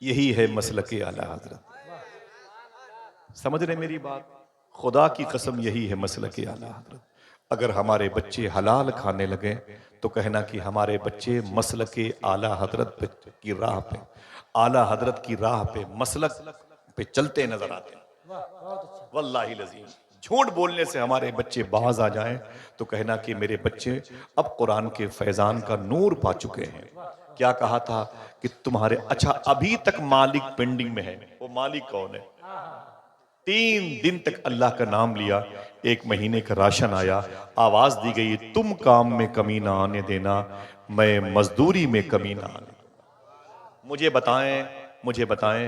यही है मसलके आला हजरत। समझ रहे मेरी बात, खुदा की कसम यही है मसलके आला हजरत। अगर हमारे बच्चे हलाल खाने लगे तो कहना कि हमारे बच्चे मसलके आला हजरत की राह पे, आला हजरत की राह पे, मसलक पे चलते नजर आते हैं। वल्लाही लजीम, झूठ बोलने से हमारे बच्चे बाज आ जाएं तो कहना कि मेरे बच्चे अब कुरान के फैजान का नूर पा चुके हैं। क्या कहा था कि तुम्हारे, अच्छा अभी तक मालिक पेंडिंग में है, वो मालिक कौन है? 3 दिन तक अल्लाह का नाम लिया, 1 महीने का राशन आया, आवाज दी गई तुम काम में कमी ना आने देना, मैं मजदूरी में कमी ना आने। मुझे बताएं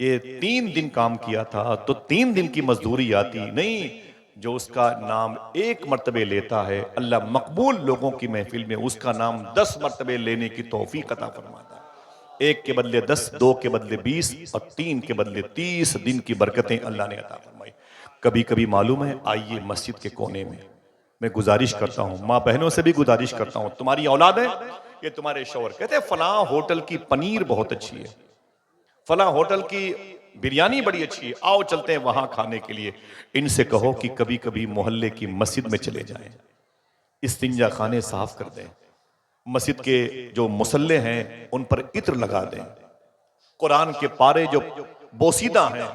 ये 3 दिन काम किया था तो 3 दिन की मजदूरी आती नहीं। जो उसका नाम 1 मर्तबे लेता है, अल्लाह मकबूल लोगों की महफिल में उसका नाम 10 मर्तबे लेने की तौफीक अता फरमाता है। 1 के बदले 10, 2 के बदले 20 और 3 के बदले 30 दिन की बरकतें अल्लाह ने अता फरमाई। कभी कभी मालूम है, आइए मस्जिद के कोने में, मैं गुजारिश करता हूँ, माँ बहनों से भी गुजारिश करता हूँ, तुम्हारी औलाद है, ये तुम्हारे शौहर कहते हैं फलां होटल की पनीर बहुत अच्छी है, फलां होटल की बिरयानी बड़ी अच्छी है, आओ चलते हैं वहां खाने के लिए। इनसे कहो कि कभी कभी मोहल्ले की मस्जिद में चले जाएं, इस्तिंजा खाने साफ कर दें, मस्जिद के जो मुसल्ले हैं उन पर इत्र लगा दें, कुरान के पारे जो बोसीदा हैं,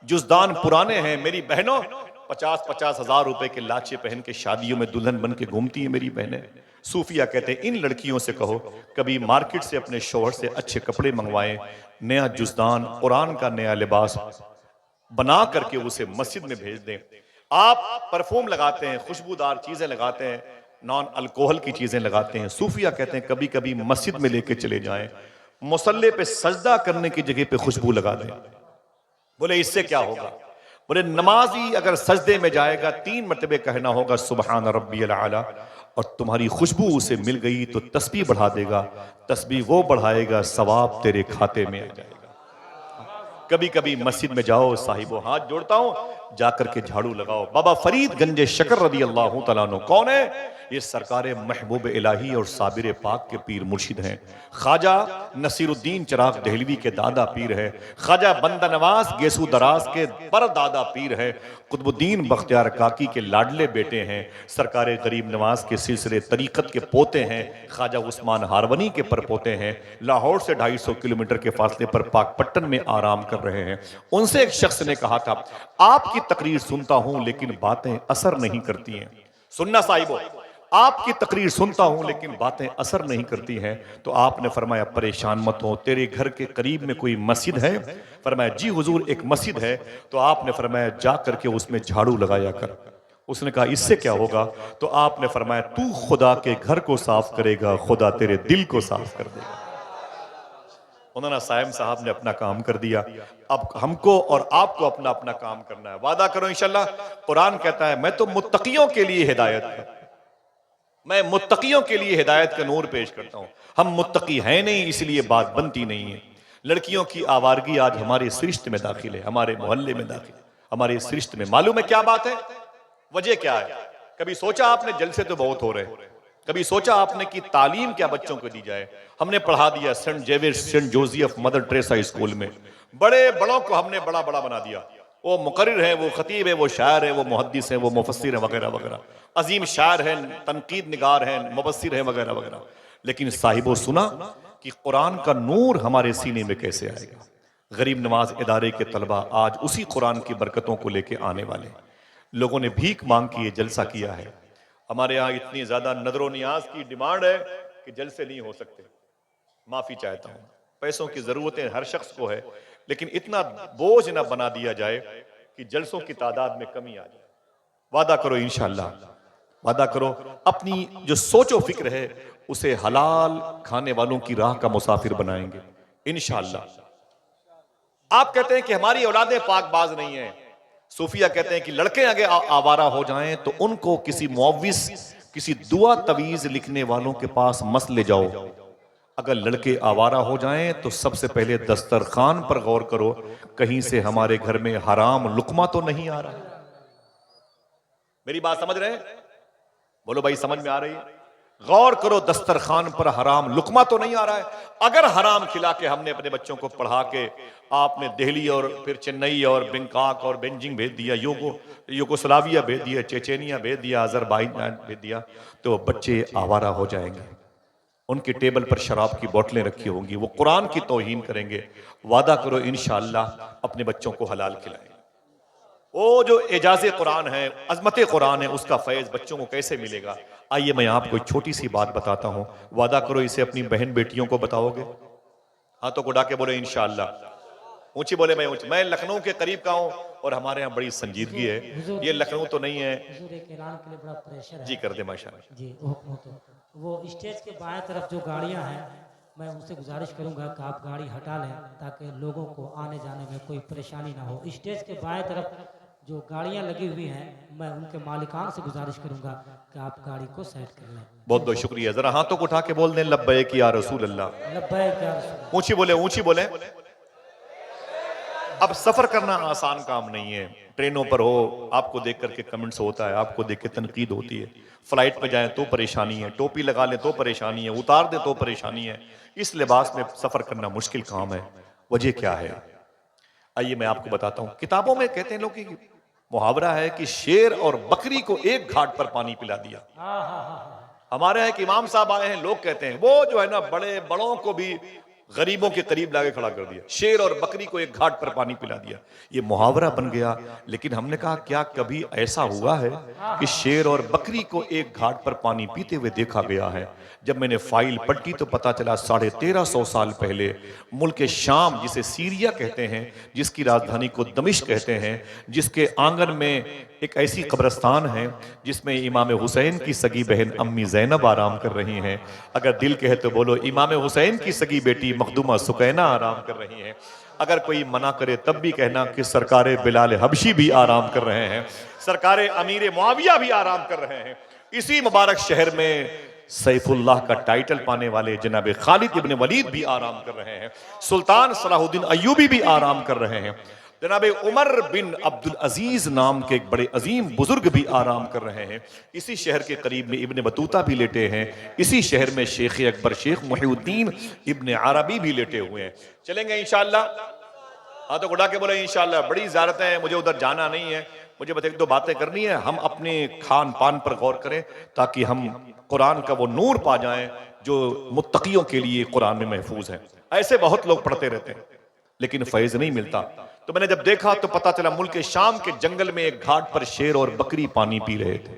जुज़दान पुराने हैं, मेरी बहनों 50-50 हजार रुपए के लाचे पहन के शादियों में दुल्हन बन के घूमती है मेरी बहनें। सूफिया कहते हैं इन लड़कियों से कहो कभी मार्केट से अपने शौहर से अच्छे कपड़े मंगवाएं, नया जुज़दान कुरान का नया लिबास बना करके उसे मस्जिद में भेज दें। आप परफ्यूम लगाते हैं, खुशबूदार चीजें लगाते हैं, नॉन अल्कोहल की चीजें लगाते हैं, सूफिया कहते हैं कभी कभी मस्जिद में लेके चले जाएं, मुसल्ले पे सजदा करने की जगह पे खुशबू लगा दें। बोले इससे क्या होगा? बोले नमाजी अगर सजदे में जाएगा 3 मरतबे कहना होगा सुबहान रब्बियल आला, और तुम्हारी खुशबू उसे मिल गई तो तस्बीह बढ़ा देगा, तस्बीह वो बढ़ाएगा, सवाब तेरे खाते में आ जाएगा। कभी कभी मस्जिद में जाओ साहिबो, हाथ जोड़ता हूं, जाकर के झाड़ू लगाओ। बाबा फरीद गंजे शकर रदी अल्लाह तआला अन्हु कौन है? ये सरकार महबूब इलाही और साबिर पाक के पीर मुर्शिद हैं। ख्वाजा नसीरुद्दीन चिराग दहलवी के दादा पीर है, ख्वाजा बंदा नवाज गेसू दराज के परदादा पीर है, कुतुबुद्दीन बख्तियार काकी के लाडले बेटे हैं, सरकार गरीब नवाज के सिलसिले तरीकत के पोते हैं, ख्वाजा उस्मान हारवनी के परपोते हैं, लाहौर से 250 किलोमीटर के फासले पर पाकपट्टन में आराम कर रहे हैं। उनसे एक शख्स ने कहा था आपकी तकरीर सुनता हूं लेकिन बातें असर नहीं करती हैं। सुनना साहिबो, आपकी तकरीर सुनता हूं लेकिन बातें असर नहीं करती हैं। तो आपने फरमाया परेशान मत हो, तेरे घर के करीब में कोई मस्जिद है? फरमाया जी हुजूर एक मस्जिद है। तो आपने फरमाया जा करके उसमें झाड़ू लगाया कर। उसने कहा इससे क्या होगा? तो आपने फरमाया तू खुदा के घर को साफ करेगा, खुदा तेरे दिल को साफ कर देगा। उन्होंने साइम साहब ने अपना काम कर दिया, अब हमको और आपको अपना अपना काम करना है। वादा करो इंशाल्लाह। कुरान कहता है मैं तो मुत्तकियों के लिए हिदायत मैं मुत्तकियों के लिए हिदायत का नूर पेश करता हूं। हम मुत्तकी हैं नहीं इसलिए बात बनती नहीं है। लड़कियों की आवारगी आज हमारे सृष्ट में दाखिल है, हमारे मोहल्ले में दाखिल है, हमारे सृष्ट में। मालूम है क्या बात है? वजह क्या है? कभी सोचा आपने? जलसे तो बहुत हो रहे हैं। कभी सोचा आपने कि तालीम क्या बच्चों को दी जाए? हमने पढ़ा दिया saint Xavier saint Joseph mother Teresa school में, बड़े बड़ों को हमने बड़ा बड़ा बना दिया। वो मुकर्रिर है, वो खतीब है, वो शायर है, वो मुहद्दिस है, वो मुफस्सिर है वगैरह वगैरह, अजीम शायर है, तनकीद निगार है, मुबस्सिर है वगैरह वगैरह। लेकिन साहिबो सुना कि कुरान का नूर हमारे सीने में कैसे आएगा? गरीब नवाज इदारे के तलबा आज उसी कुरान की बरकतों को लेके आने वाले। लोगों ने भीख मांग के ये जलसा किया है। हमारे यहाँ इतनी ज्यादा नजरो नियाज की डिमांड है कि जलसे नहीं हो सकते। माफी चाहता हूं, पैसों की जरूरतें हर शख्स को है, लेकिन इतना बोझ ना बना दिया जाए कि जलसों की तादाद में कमी आ जाए। वादा करो इंशाअल्लाह, वादा करो अपनी जो सोचो फिक्र है उसे हलाल खाने वालों की राह का मुसाफिर बनाएंगे इंशाअल्लाह। आप कहते हैं कि हमारी औलादें पाकबाज नहीं है। सूफिया कहते हैं कि लड़के आगे आवारा हो जाएं तो उनको किसी मुअव्विस, किसी दुआ तवीज लिखने वालों के पास मस ले जाओ। अगर लड़के आवारा हो जाएं तो सबसे पहले दस्तरखान पर गौर करो, कहीं से हमारे घर में हराम लुकमा तो नहीं आ रहा। मेरी बात समझ रहे हैं? बोलो भाई समझ में आ रही है? गौर करो दस्तरखान पर हराम लुकमा तो नहीं आ रहा है। अगर हराम खिला के हमने अपने बच्चों को पढ़ा के आपने दिल्ली और फिर चेन्नई और बैंकॉक और बेजिंग भेज दिया, यूगोस्लाविया भेज दिया, चेचेनिया भेज दिया, अजरबैजान भेज दिया, तो बच्चे आवारा हो जाएंगे। उनके टेबल पर शराब की बोतलें रखी होंगी, वो कुरान की तौहीन करेंगे। वादा करो इंशाअल्लाह अपने बच्चों को हलाल खिलाएं। वो जो एजाज़े कुरान है, अजमत कुरान है, उसका फैज़ बच्चों को कैसे मिलेगा? आइए मैं आपको एक छोटी सी बात बताता हूँ। वादा करो इसे अपनी बहन बेटियों को बताओगे? हाथों को उठा के बोले इंशाअल्लाह। ऊंची बोले मैं लखनऊ के करीब का हूँ और हमारे यहाँ बड़ी संजीदगी है। ये लखनऊ तो नहीं है। एक ऐलान के लिए बड़ा प्रेशर है जी कर दे माशाअल्लाह जी। वो स्टेज के बाएं तरफ जो गाड़ियां हैं, मैं उनसे गुजारिश करूंगा कि आप गाड़ी हटा लें ताकि लोगों को आने जाने में कोई परेशानी ना हो। स्टेज के बाएं तरफ जो गाड़ियां लगी हुई हैं, मैं उनके मालिकान से गुजारिश करूंगा कि आप गाड़ी को सेट कर लें। बहुत बहुत शुक्रिया। जरा हाथों को उठा के बोल दें लब्बैक या रसूल अल्लाह। लब्बैक या रसूल। ऊंची बोले, ऊंची बोले। अब सफर करना आसान काम नहीं है। ट्रेनों पर हो, आपको देख करके कमेंट्स होता है, आपको देख के तनकीद होती है। फ्लाइट में जाएं तो परेशानी है, टोपी लगा लें तो परेशानी है, उतार दे तो परेशानी है। इस लिबास में सफर करना मुश्किल काम है। वजह क्या है? आइए मैं आपको बताता हूं। किताबों में कहते हैं लोग कि मुहावरा है कि शेर और बकरी को एक घाट पर पानी पिला दिया। हमारे यहाँ एक इमाम साहब आए हैं, लोग कहते हैं वो जो है ना बड़े बड़ों को भी गरीबों के करीब लाके खड़ा कर दिया, शेर और बकरी को एक घाट पर पानी पिला दिया। ये मुहावरा बन गया। लेकिन हमने कहा क्या कभी ऐसा हुआ है कि शेर और बकरी को एक घाट पर पानी पीते हुए देखा गया है? जब मैंने फाइल पलटी तो पता चला 1350 साल पहले मुल्क शाम, जिसे सीरिया कहते हैं, जिसकी राजधानी को दमिश्क कहते हैं, जिसके आंगन में एक ऐसी कब्रिस्तान है जिसमें इमाम हुसैन की सगी बहन अम्मी जैनब आराम कर रही हैं। अगर दिल कहे तो बोलो इमाम हुसैन की सगी बेटी मखदूमा सुकैना आराम कर रही हैं। अगर कोई मना करे तब भी कहना कि सरकारे बिलाल हबशी भी आराम कर रहे हैं, सरकारे अमीर मुआविया भी आराम कर रहे हैं। इसी मुबारक शहर में सैफुल्लाह का टाइटल पाने वाले जनाब खालिद इब्न वलीद भी आराम कर रहे हैं, सुल्तान सलाहुद्दीन अय्यूबी भी आराम कर रहे हैं, जनाब उमर बिन अब्दुल अजीज नाम के एक बड़े अजीम बुजुर्ग भी आराम कर रहे हैं। इसी शहर के करीब में इब्न बतूता भी लेटे हैं। इसी शहर में शेख अकबर शेख मुहीउद्दीन इब्न अरबी भी लेटे हुए हैं। चलेंगे इंशाअल्लाह? हाँ तो उड़ा के बोले इंशाअल्लाह। बड़ी ज़ियारतें हैं, मुझे उधर जाना नहीं है, मुझे बस एक दो बातें करनी है। हम अपने खान पान पर गौर करें ताकि हम कुरान का वो नूर पा जाएं जो मुत्तकियों के लिए कुरान में महफूज है। ऐसे बहुत लोग पढ़ते रहते हैं लेकिन फैज नहीं मिलता। तो मैंने जब देखा तो पता चला मुल्क शाम के जंगल में एक घाट पर शेर और बकरी पानी पी रहे थे।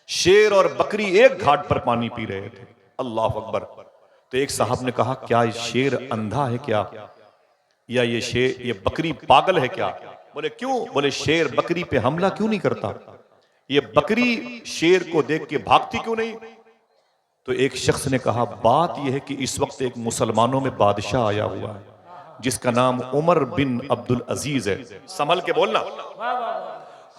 शेर और बकरी एक घाट पर पानी पी रहे थे। अल्लाह अकबर। तो एक साहब ने कहा क्या शेर अंधा है क्या, या ये बकरी पागल है क्या? बोले क्यों? बोले शेर बकरी पे हमला क्यों नहीं करता, ये बकरी शेर को देख के भागती क्यों नहीं? तो एक शख्स ने कहा बात यह है कि इस वक्त एक मुसलमानों में बादशाह आया हुआ है जिसका नाम उमर बिन अब्दुल अजीज है। संभल के बोलना,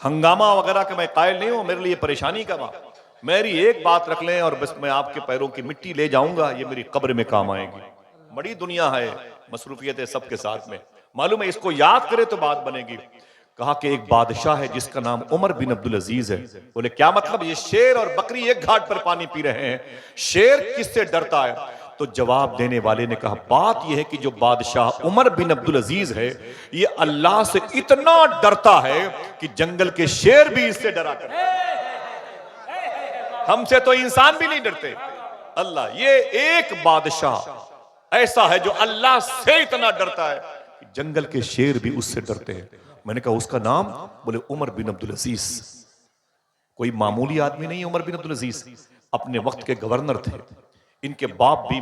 हंगामा वगैरह का मैं कायल नहीं हूं, मेरे लिए परेशानी का बात। मेरी एक बात रख लें और बस मैं आपके पैरों की मिट्टी ले जाऊंगा, ये मेरी कब्र में काम आएगी। बड़ी दुनिया है, मसरूफियत है सबके साथ में, मालूम है, इसको याद करे तो बात बनेगी। कहा कि एक बादशाह है जिसका नाम उमर बिन अब्दुल अजीज है। बोले क्या मतलब? ये शेर और बकरी एक घाट पर पानी पी रहे हैं, शेर किससे डरता है? तो जवाब देने वाले ने कहा बात यह है कि जो बादशाह उमर बिन अब्दुल अजीज है ये अल्लाह से इतना डरता है कि जंगल के शेर भी इससे डरा करते। हमसे तो इंसान भी नहीं डरते। अल्लाह, ये एक बादशाह ऐसा है जो अल्लाह से इतना डरता है कि जंगल के शेर भी उससे डरते हैं। मैंने कहा उसका नाम? बोले उमर बिन अब्दुल अजीज। कोई मामूली आदमी नहीं है उमर बिन अब्दुल अजीज, अपने वक्त के गवर्नर थे। इनके बाप भी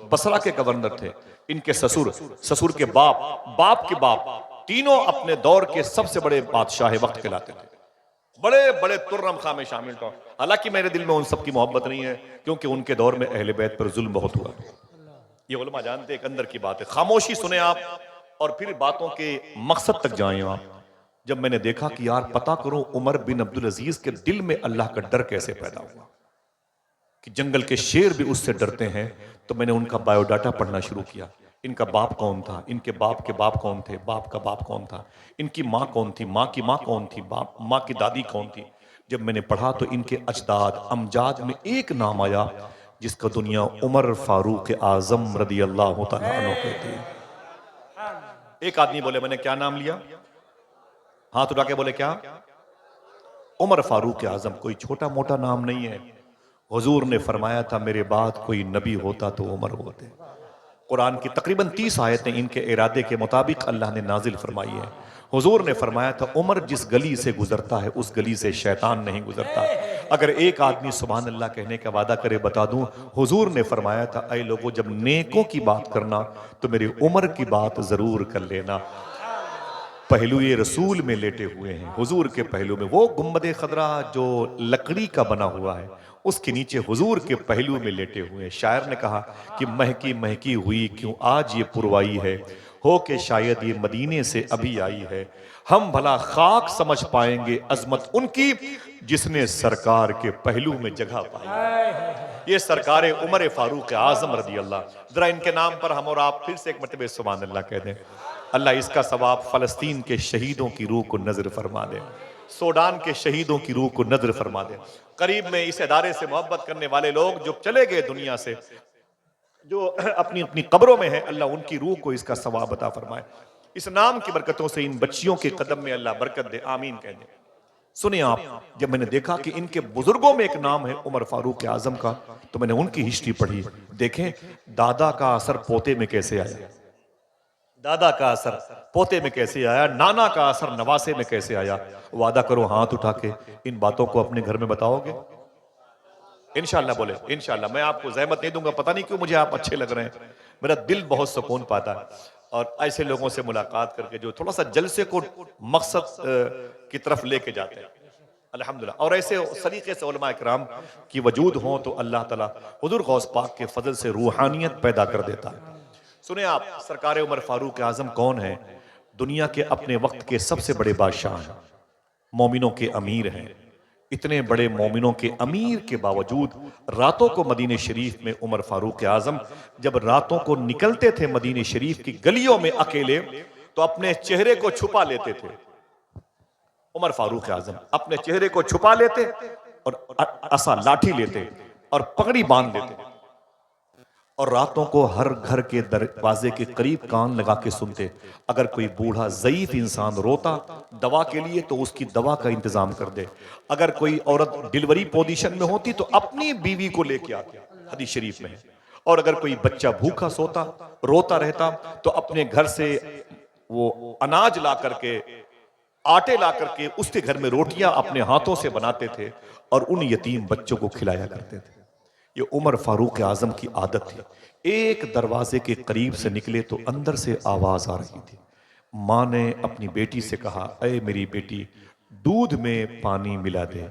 बसरा के गवर्नर थे, इनके ससुर के बाप के बाप, तीनों अपने दौर के सबसे बड़े बादशाह वक्त कहलाते थे। बड़े बड़े तुर्रम खां में शामिल था। हालांकि मेरे दिल में उन सब की मोहब्बत नहीं है क्योंकि उनके दौर में अहले बैत पर जुल्म बहुत हुआ। ये उलमा जानते एक अंदर की बात है। खामोशी सुने आप और फिर बातों के मकसद तक जाएं आप। जब मैंने देखा कि यार पता करो उमर बिन अब्दुल अजीज के दिल में अल्लाह का डर कैसे पैदा हुआ कि जंगल के शेर भी उससे डरते हैं, तो मैंने उनका बायोडाटा पढ़ना शुरू किया। इनका बाप कौन था, इनके बाप के बाप कौन थे, बाप का बाप कौन था, इनकी माँ कौन थी, माँ की माँ कौन थी, बाप माँ की दादी कौन थी। जब मैंने पढ़ा तो इनके अजदाद अमजाद में एक नाम आया जिसका दुनिया उमर फारूक आजम रदी अल्लाह तआला अन्हु कहती है। एक आदमी बोले मैंने क्या नाम लिया? हाथ उठा के बोले क्या? उमर फारूक आजम। कोई छोटा मोटा नाम नहीं है। हुजूर ने फरमाया था मेरे बाद कोई नबी होता तो उमर होते। कुरान की तकरीबन 30 आयतें इनके इरादे के मुताबिक अल्लाह ने नाजिल फरमाई है। हुजूर ने फरमाया था उमर जिस गली से गुजरता है उस गली से शैतान नहीं गुजरता। अगर एक आदमी सुभान अल्लाह कहने का वादा करे, बता दूं, हुजूर ने फरमाया था ऐ लोगों जब नेकों की बात करना तो मेरी उमर की बात जरूर कर लेना। पहलू ये रसूल में लेटे हुए हैं, हुजूर के पहलू में वो गुम्बद खदरा जो लकड़ी का बना हुआ है उसके नीचे हुजूर के पहलू में लेटे हुए हैं। शायर ने कहा कि महकी महकी हुई क्यों आज ये पुरवाई है, हो के शायद ये मदीने से अभी आई है। हम भला खाक समझ पाएंगे अजमत उनकी जिसने सरकार के पहलू में जगह पाई। ये सरकार उमर फारूक आजम रदी अल्लाह। जरा इनके नाम पर हम और आप फिर से एक मरतबे सुभान अल्लाह कह दें। अल्लाह इसका सवाब फलस्तीन के शहीदों की रूह को नजर फरमा दे, सूडान के शहीदों की रूह को नजर फरमा दे। करीब में इस इदारे से मोहब्बत करने वाले लोग जो चले गए दुनिया से, जो अपनी अपनी कब्रों में हैं, अल्लाह उनकी रूह को इसका सवाब अता फरमाए। इस नाम की बरकतों से इन बच्चियों के कदम में अल्लाह बरकत दे, आमीन कह दे। सुने आप, जब मैंने देखा कि इनके बुजुर्गों में एक नाम है उमर फारूक आजम का, तो मैंने उनकी हिस्ट्री पढ़ी। देखें दादा का असर पोते में कैसे आया, दादा का असर पोते में कैसे आया, नाना का असर नवासे में कैसे आया। वादा करो हाथ उठा के इन बातों को अपने घर में बताओगे? इंशाल्लाह बोले इंशाल्लाह। मैं आपको जहमत नहीं दूंगा, पता नहीं क्यों मुझे आप अच्छे लग रहे हैं, मेरा दिल बहुत सुकून पाता है। और ऐसे लोगों से मुलाकात करके जो थोड़ा सा जलसे को मकसद की तरफ लेके जाते हैं, अल्हम्दुलिल्लाह। और ऐसे सलीके से उलमा इकराम की वजूद हो तो अल्लाह ताला हुजूर गौस पाक के फजल से रूहानियत पैदा कर देता है। सुने आप, सरकार उमर फारूक आजम कौन है? दुनिया के अपने वक्त के सबसे बड़े बादशाह हैं, मोमिनों के अमीर हैं। इतने बड़े मोमिनों के अमीर के बावजूद रातों को मदीने शरीफ में उमर फारूक आजम जब रातों को निकलते थे मदीने शरीफ की गलियों में अकेले, तो अपने चेहरे को छुपा लेते थे। उमर फारूक आजम अपने चेहरे को छुपा लेते और असा लाठी लेते और पगड़ी बांध लेते, और रातों को हर घर के दरवाजे के करीब कान लगा के सुनते। अगर कोई बूढ़ा ज़ईफ इंसान रोता दवा के लिए तो उसकी दवा का इंतजाम कर दे। अगर कोई औरत डिलीवरी पोजीशन में होती तो अपनी बीवी को लेके आते, हदीस शरीफ में है। और अगर कोई बच्चा भूखा सोता रोता रहता तो अपने घर से वो अनाज ला करके, आटे ला करके उसके घर में रोटियां अपने हाथों से बनाते थे और उन यतीम बच्चों को खिलाया करते थे। ये उमर फारूक आजम की आदत थी। एक दरवाजे के करीब से निकले तो अंदर से आवाज आ रही थी। माँ ने अपनी बेटी से कहा, अरे मेरी बेटी दूध में पानी मिला दे।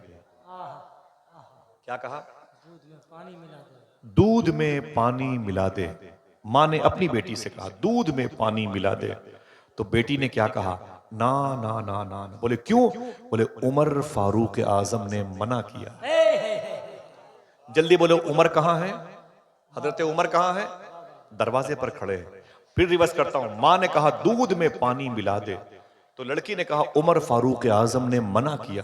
क्या कहा? दूध में पानी मिला दे। दूध में पानी मिला दे। माँ ने अपनी बेटी से कहा दूध में पानी मिला दे। तो बेटी ने क्या कहा? ना ना ना ना ना। बोले क्यों? बोले उमर फारूक आजम ने मना किया। जल्दी बोलो, उमर कहां है? हजरत उमर कहां है? दरवाजे पर खड़े हैं। फिर रिवर्स करता हूं, मां ने कहा दूध में पानी मिला दे, तो लड़की ने कहा उमर फारूक आजम ने मना किया।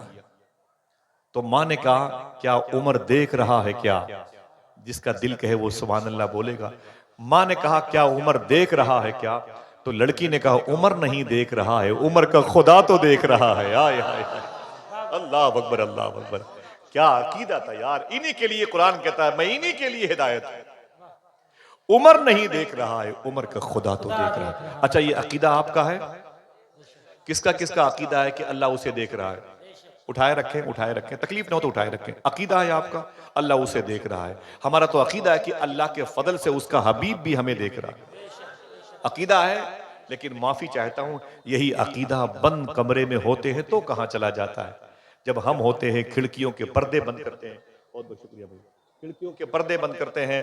तो मां ने कहा क्या उमर देख रहा है क्या? जिसका दिल कहे वो सुभान अल्लाह बोलेगा। मां ने कहा क्या उमर देख रहा है क्या? तो लड़की ने कहा उमर नहीं देख रहा है, उमर का खुदा तो देख रहा है। आय हाय हाय, अल्लाह अकबर अल्लाह अकबर। क्या अकीदा था यार, इन्हीं के लिए कुरान कहता है मैं इन्हीं के लिए हिदायत हूं। उमर नहीं देख रहा है, उमर का खुदा तो देख रहा है। अच्छा, ये अकीदा आपका है? किसका किसका अकीदा है कि अल्लाह उसे देख रहा है? उठाए रखें, उठाए रखें, तकलीफ ना हो तो उठाए रखें। अकीदा है आपका अल्लाह उसे देख रहा है। हमारा तो अकीदा है कि अल्लाह के फजल से उसका हबीब भी हमें देख रहा है। अकीदा है, लेकिन माफी चाहता हूं, यही अकीदा बंद कमरे में होते हैं तो कहां चला जाता है। जब हम होते हैं खिड़कियों के पर्दे बंद करते हैं, बहुत बहुत शुक्रिया भाई, खिड़कियों के पर्दे बंद करते हैं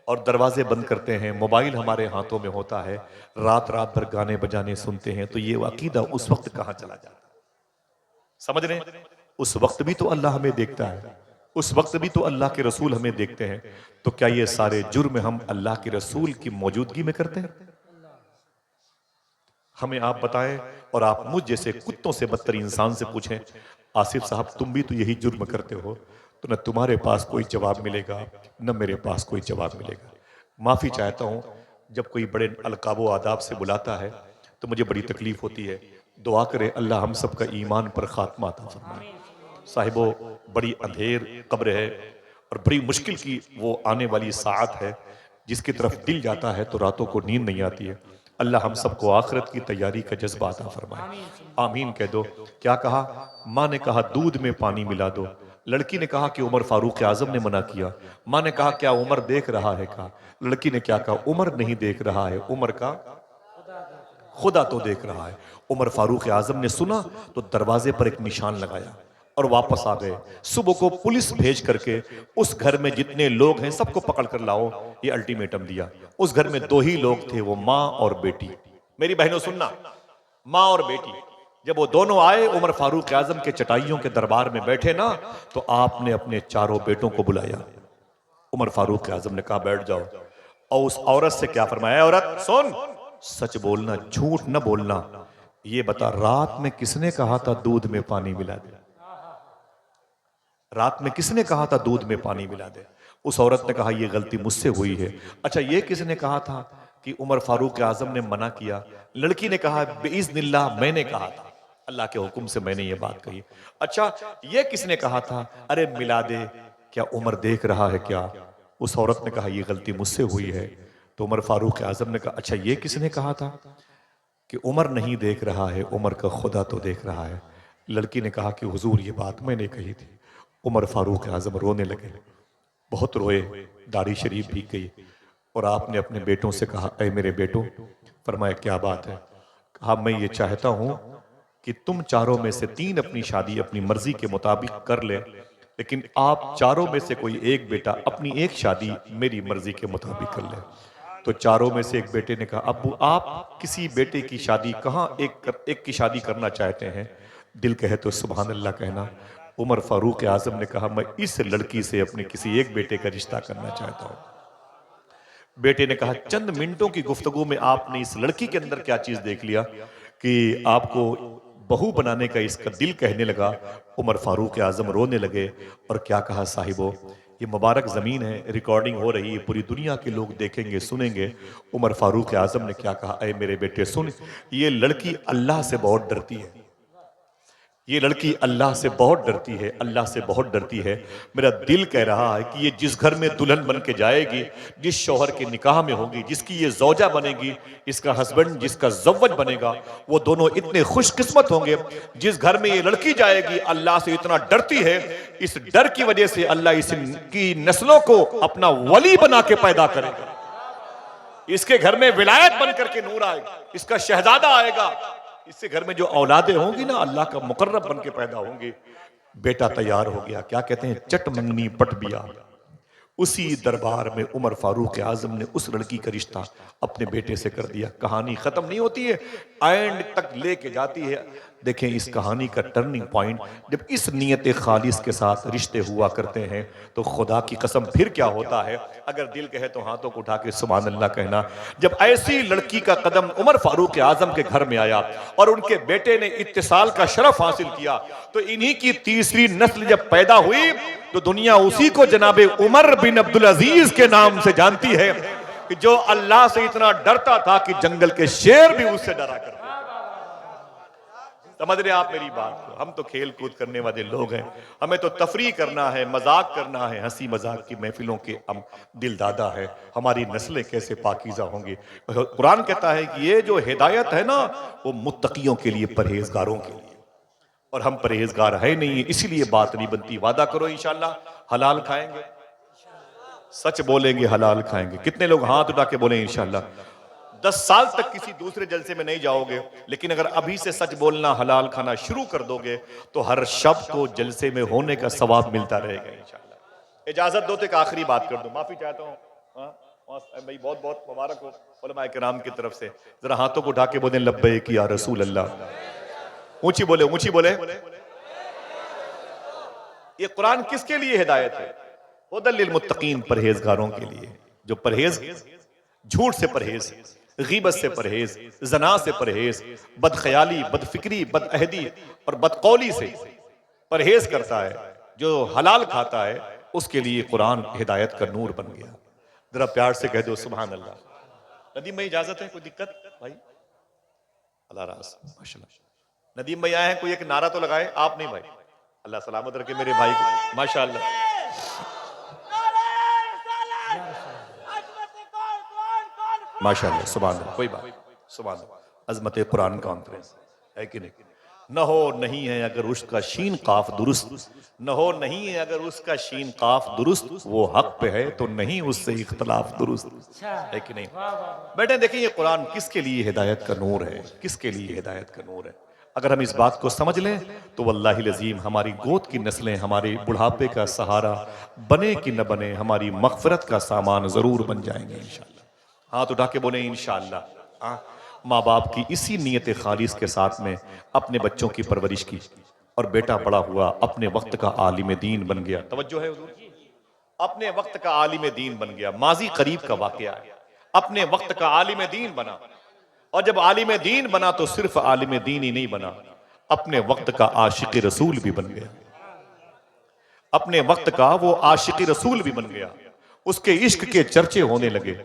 और दरवाजे बंद करते हैं, मोबाइल हमारे हाथों में होता है, रात रात भर गाने बजाने सुनते हैं, तो ये अकीदा उस वक्त कहां चला जाता है? समझ रहे हैं? उस वक्त भी तो अल्लाह हमें देखता है, उस वक्त भी तो अल्लाह के रसूल हमें देखते हैं। तो क्या ये सारे जुर्म हम अल्लाह के रसूल की मौजूदगी में करते हैं? हमें आप बताएं, और आप मुझ जैसे कुत्तों से बदतर इंसान से पूछें, आसिफ साहब तुम भी तो यही जुर्म करते हो, तो न तुम्हारे पास कोई जवाब मिलेगा न मेरे पास कोई जवाब मिलेगा। माफी चाहता हूं, जब कोई बड़े अलकाबो आदाब से बुलाता है तो मुझे बड़ी तकलीफ होती है। दुआ करें अल्लाह हम सबका ईमान पर खात्मा अता फरमाए। साहिबो, बड़ी अंधेर कब्र है और बड़ी मुश्किल की वो आने वाली साअत है जिसकी तरफ दिल जाता है तो रातों को नींद नहीं आती है। अल्लाह हम सबको आखिरत की तैयारी का जज्बा अता फरमाए। आमीन कह दो। क्या कहा? माँ ने कहा दूध में पानी मिला दो। लड़की ने कहा कि उमर फारूक आजम ने मना किया। माँ ने कहा क्या उमर देख रहा है? कहा। लड़की ने क्या कहा? उमर नहीं देख रहा है, उमर का खुदा तो देख रहा है। उमर फारूक आजम ने सुना तो दरवाजे पर एक निशान लगाया और वापस आ गए। सुबह को पुलिस भेज करके उस घर में जितने लोग हैं सबको पकड़ कर लाओ, ये अल्टीमेटम दिया। उस घर में दो ही लोग थे, वो माँ और बेटी। मेरी बहनों सुनना, माँ और बेटी। जब वो दोनों आए उमर फारूक आजम के चटाइयों के दरबार में बैठे ना, तो आपने अपने चारों बेटों को बुलाया। उमर फारूक आजम ने कहा बैठ जाओ, और उस औरत से क्या फरमाया? औरत सुन, सच बोलना, झूठ न बोलना। ये बता, रात में किसने कहा था दूध में पानी मिला दे? रात में किसने कहा था दूध में पानी मिला दे? उस औरत ने कहा यह गलती मुझसे हुई है। अच्छा, ये किसने कहा था कि उमर फारूक आजम ने मना किया? लड़की ने कहा बेइज़्निल्लाह मैंने कहा था। अल्लाह के हुक्म से मैंने ये बात कही। अच्छा, ये किसने कहा था? अरे मिला दे, क्या उमर देख रहा है क्या? उस औरत ने कहा ये गलती मुझसे हुई है। तो उमर फारूक आजम ने कहा अच्छा ये किसने कहा था कि उमर नहीं देख रहा है, उमर का खुदा तो देख रहा है। लड़की ने कहा कि हुजूर ये बात मैंने कही थी। उमर फारूक आजम रोने लगे, बहुत रोए, दाढ़ी शरीफ भीग गई। और आपने अपने बेटों से कहा ऐ मेरे बेटों, फरमाया क्या बात है? कहा मैं ये चाहता हूं कि तुम चारों में से तीन अपनी शादी अपनी मर्जी के मुताबिक कर ले, लेकिन आप चारों में से कोई एक बेटा अपनी एक शादी मेरी मर्जी के मुताबिक कर ले। तो चारों में से एक बेटे ने कहा अब्बू आप किसी बेटे की शादी कहाँ एक की शादी करना चाहते हैं? दिल कहे तो सुभान अल्लाह कहना। उमर फारूक आजम ने कहा मैं इस लड़की से अपने किसी एक बेटे का रिश्ता करना चाहता हूं। बेटे ने कहा चंद मिनटों की गुफ्तगू में आपने इस लड़की के अंदर क्या चीज देख लिया कि आपको बहू बनाने का इसका दिल कहने लगा। उमर फारूक आजम रोने लगे और क्या कहा साहिबो, ये मुबारक जमीन है, रिकॉर्डिंग हो रही है, पूरी दुनिया के लोग देखेंगे सुनेंगे। उमर फारूक आजम ने क्या कहा, अरे मेरे बेटे सुन, ये लड़की अल्लाह से बहुत डरती है, ये लड़की अल्लाह से बहुत डरती है, अल्लाह से बहुत डरती है। मेरा दिल कह रहा है कि ये जिस घर में दुल्हन बन के जाएगी, जिस शौहर के निकाह में होगी, जिसकी ये जौजा बनेगी, इसका हस्बैंड जिसका जव्वज बनेगा, वो दोनों इतने खुशकिस्मत होंगे। जिस घर में ये लड़की जाएगी अल्लाह से इतना डरती है, इस डर की वजह से अल्लाह इसकी नस्लों को अपना वली बना के पैदा करेगा। इसके घर में विलायत बन करके नूर आएगा, इसका शहजादा आएगा, इससे घर में जो औलादे होंगी ना अल्लाह का मुकर्रब बन के पैदा होंगे। बेटा तैयार हो गया, क्या कहते हैं, चट मंगनी पट बिया। उसी दरबार में उमर फारूक आजम ने उस लड़की का रिश्ता अपने बेटे से कर दिया। कहानी खत्म नहीं होती है, एंड तक लेके जाती है। देखें इस कहानी का टर्निंग पॉइंट, जब इस नियत खालिस के साथ रिश्ते हुआ करते हैं तो खुदा की कसम फिर क्या होता है, अगर दिल कहे तो हाथों को उठा के सुभान अल्लाह कहना। जब ऐसी लड़की का कदम उमर फारूक आजम के घर में आया और उनके बेटे ने इत्तिसाल का शरफ हासिल किया, तो इन्हीं की तीसरी नस्ल जब पैदा हुई तो दुनिया उसी को जनाबे उमर बिन अब्दुल अजीज के नाम से जानती है कि जो अल्लाह से इतना डरता था कि जंगल के शेर भी उससे डरा करते। समझ रहे आप मेरी बात को? हम तो खेल कूद करने वाले लोग हैं, हमें तो तफरी करना है, मजाक करना है, हंसी मजाक की महफिलों के हम दिल दादा है। हमारी नस्लें कैसे पाकीज़ा होंगी। कुरान कहता है कि ये जो हिदायत है ना वो मुत्तकियों के लिए, परहेजगारों के लिए, और हम परहेजगार है नहीं, इसीलिए बात नहीं बनती। वादा करो इंशाल्लाह हलाल खाएंगे, सच बोलेंगे, हलाल खाएंगे। कितने लोग हाथ उठा के बोले इंशाल्लाह? 10 साल तक किसी दूसरे जलसे में नहीं जाओगे, लेकिन अगर अभी से सच बोलना, हलाल खाना शुरू कर दोगे तो हर शब्द को जलसे में होने का सवाब मिलता रहेगा इंशाल्लाह। इजाजत दो तो एक आखिरी बात कर दूं, माफी चाहता हूँ भाई, बहुत बहुत मुबारक हो उलमाए किराम की तरफ से। जरा हाथों को उठा के बोले लब्बैक या रसूल अल्लाह, ऊंची बोले, ऊंची बोले। ये कुरान किसके लिए हिदायत है? हुदल लिल मुत्तकीन, परहेजगारों के लिए। जो परहेज, झूठ से परहेज, गीबत से परहेज, जना से परहेज, बदख्याली, बदफिक्री, बदअहदी और बदकौली से परहेज करता है, जो हलाल खाता है, उसके लिए कुरान हिदायत का नूर बन गया। जरा प्यार से कह दो सुभान अल्लाह। नदीम भाई इजाजत है? कोई दिक्कत भाई? अल्लाह रास, माशाल्लाह। नदीम भाई आए हैं, कोई एक नारा तो लगाए। आप नहीं भाई, अल्लाह सलामत रखे मेरे भाई को, माशाल्लाह। माशाल्लाह, सुभान अल्लाह, कोई बात, सुभान अल्लाह। अजमत कुरान कॉन्फ्रेंस है कि नहीं? न हो नहीं है अगर उसका शीन काफ दुरुस्त, न हो नहीं है अगर उसका शीन काफ दुरुस्त, वो हक पे है तो नहीं उससे इख्तलाफ दुरुस्त, है कि नहीं? बेटे देखिए ये कुरान किसके लिए हिदायत का नूर है, किसके लिए हिदायत का नूर है। अगर हम इस बात को समझ लें तो वल्लाहि लजीम हमारी गोद की नस्लें हमारे बुढ़ापे का सहारा बने कि न बने, हमारी मगफरत का सामान जरूर बन जाएंगे इंशाल्लाह। हाथ उठा के बोले इंशाल्लाह। माँ बाप की इसी नियत खालिस के साथ में अपने बच्चों की परवरिश की, और बेटा बड़ा हुआ, अपने वक्त का आलिम दीन बन गया। तवज्जो है हुजूर? अपने वक्त का आलिम दीन बन गया। माजी करीब का वाकया है, अपने वक्त का आलिम दीन बना। और जब आलिम दीन बना तो सिर्फ आलिम दीन ही नहीं बना, अपने वक्त का आशिक रसूल भी बन गया। अपने वक्त का वो आशिक रसूल भी बन गया। उसके इश्क के चर्चे होने लगे।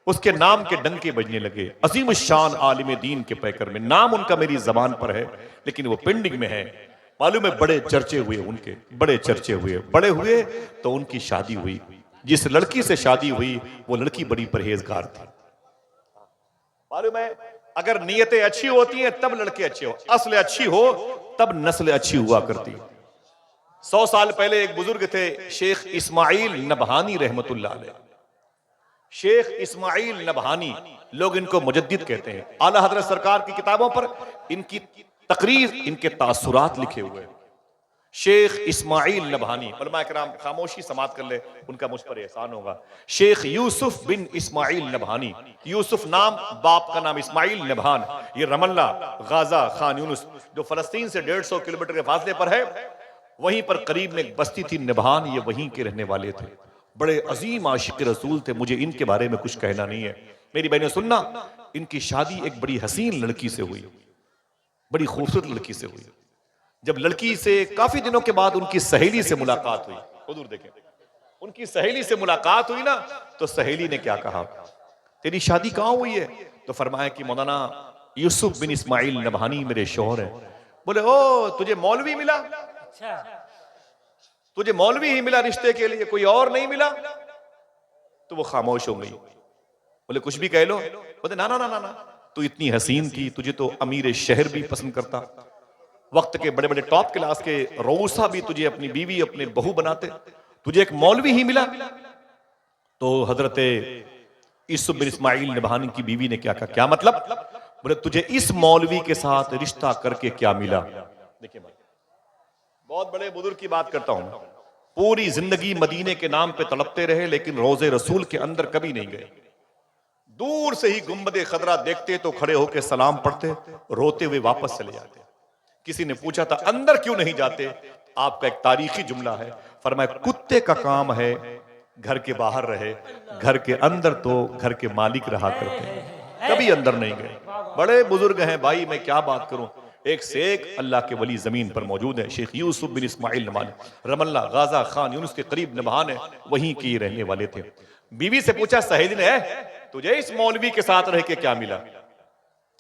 उसके नाम के डंके बजने लगे। अजीम शान आलिम दीन के पैकर में, नाम उनका मेरी जबान पर है लेकिन वो पेंडिंग में है। मालूम है, बड़े चर्चे हुए उनके, बड़े चर्चे हुए, बड़े हुए तो उनकी शादी हुई। जिस लड़की से शादी हुई वो लड़की बड़ी परहेजगार थी। मालूम है, अगर नीयतें अच्छी होती हैं तब लड़के अच्छे हो, असल अच्छी हो तब नस्ल अच्छी हुआ करती। 100 साल पहले एक बुजुर्ग थे, शेख इस्माइल नबहानी रहमतुल्लाह अलैह। शेख इस्माइल नबहानी, लोग इनको मुजद्दिद कहते हैं। आला हजरत सरकार की किताबों पर इनकी तकरीर, इनके तासुरात लिखे हुए हैं। शेख इस्माइल नबहानी, उलमा किराम खामोशी समात कर ले, उनका मुझ पर एहसान होगा। शेख यूसुफ बिन इस्माइल नबहानी, यूसुफ नाम, बाप का नाम इस्माइल नबहान। ये रमल्ला, गाजा, खान यूनुस जो फलस्तीन से 150 किलोमीटर के फासले पर है, वहीं पर करीब में एक बस्ती थी नबहान, ये वहीं के रहने वाले थे। बड़े अजीम आशिक रसूल थे। मुझे इनके बारे में कुछ कहना नहीं है, मेरी बहनें सुनना। इनकी शादी एक बड़ी हसीन लड़की से हुई, बड़ी खूबसूरत लड़की से हुई। जब लड़की से काफी दिनों के बाद उनकी सहेली से मुलाकात हुई, हुजूर देखें, उनकी सहेली से मुलाकात हुई ना, तो सहेली ने क्या कहा, तेरी शादी कहां हुई है? तो फरमाया कि मौलाना यूसुफ बिन इस्माइल नबहानी मेरे शौहर हैं। बोले ओ, तुझे मौलवी मिला? अच्छा, तुझे मौलवी ही मिला रिश्ते के लिए, कोई और नहीं मिला? तो वो खामोश हो गई। बोले कुछ भी कह लो। बोले ना ना ना ना ना, तू इतनी हसीन थी, तुझे तो अमीर शहर भी पसंद करता, वक्त के बड़े बड़े टॉप क्लास के रऊसा भी तुझे अपनी बीवी, अपने बहू बनाते, तुझे एक मौलवी ही मिला? तो हजरत यूसुफ बिन इस्माइल नबहानी की बीवी ने क्या कहा, क्या मतलब? बोले तुझे इस मौलवी के साथ रिश्ता करके क्या मिला? देखिए भाई, बहुत बड़े बुजुर्ग की बात करता हूं। पूरी जिंदगी मदीने के नाम पे तड़पते रहे लेकिन रोजे रसूल के अंदर कभी नहीं गए। दूर से ही गुंबदे खदरा देखते तो खड़े होकर सलाम पढ़ते, रोते हुए वापस चले जाते। किसी ने पूछा था अंदर क्यों नहीं जाते? आपका एक तारीखी जुमला है, फरमाया कुत्ते का काम है घर के बाहर रहे, घर के अंदर तो घर के मालिक रहा करते हैं, कभी अंदर नहीं गए। बड़े बुजुर्ग हैं भाई, मैं क्या बात करूं। एक से एक अल्लाह के वली जमीन पर मौजूद है। शेख यूसुफ बिन इस्माइल नबहानी, रमल्ला, गाजा, खान यूनुस के करीब नबहान है, वहीं के रहने वाले थे। बीवी से पूछा, सहेली ने, तुझे इस मौलवी के साथ रह के क्या मिला?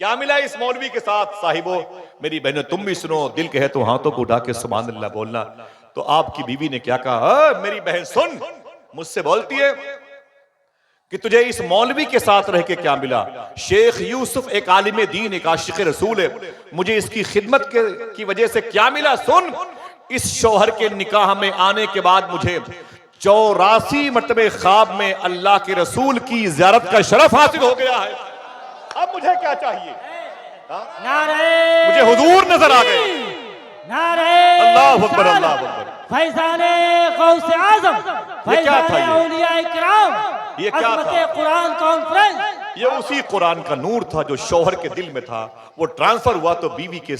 क्या मिला इस मौलवी के साथ? साहिबो, मेरी बहनों तुम भी सुनो, दिल कहे तो हाथों को उठा के सुभान अल्लाह बोलना। तो आपकी बीवी ने क्या कहा, मेरी बहन सुन, मुझसे बोलती है कि तुझे इस मौलवी के साथ रह के क्या मिला? शेख यूसुफ एक आलिम दीन, एक आशिक रसूल है, मुझे इसकी खिदमत की वजह से क्या मिला? सुन, इस शौहर के निकाह में आने के बाद मुझे 84 मरतबे ख्वाब में अल्लाह के रसूल की ज़ियारत का शरफ हासिल हो गया है। अब मुझे क्या चाहिए? नारे मुझे हुजूर नजर आ गए। नारे अल्लाह अकबर, अल्लाह अकबर। फैज़ाने गौसे आज़म, फैज़ाने औलिया इकराम, ये क्या था? अज़मत कुरान कॉन्फ्रेंस। ये उसी कुरान का नूर था जो शौहर के दिल में था, वो ट्रांसफर हुआ तो बीवी के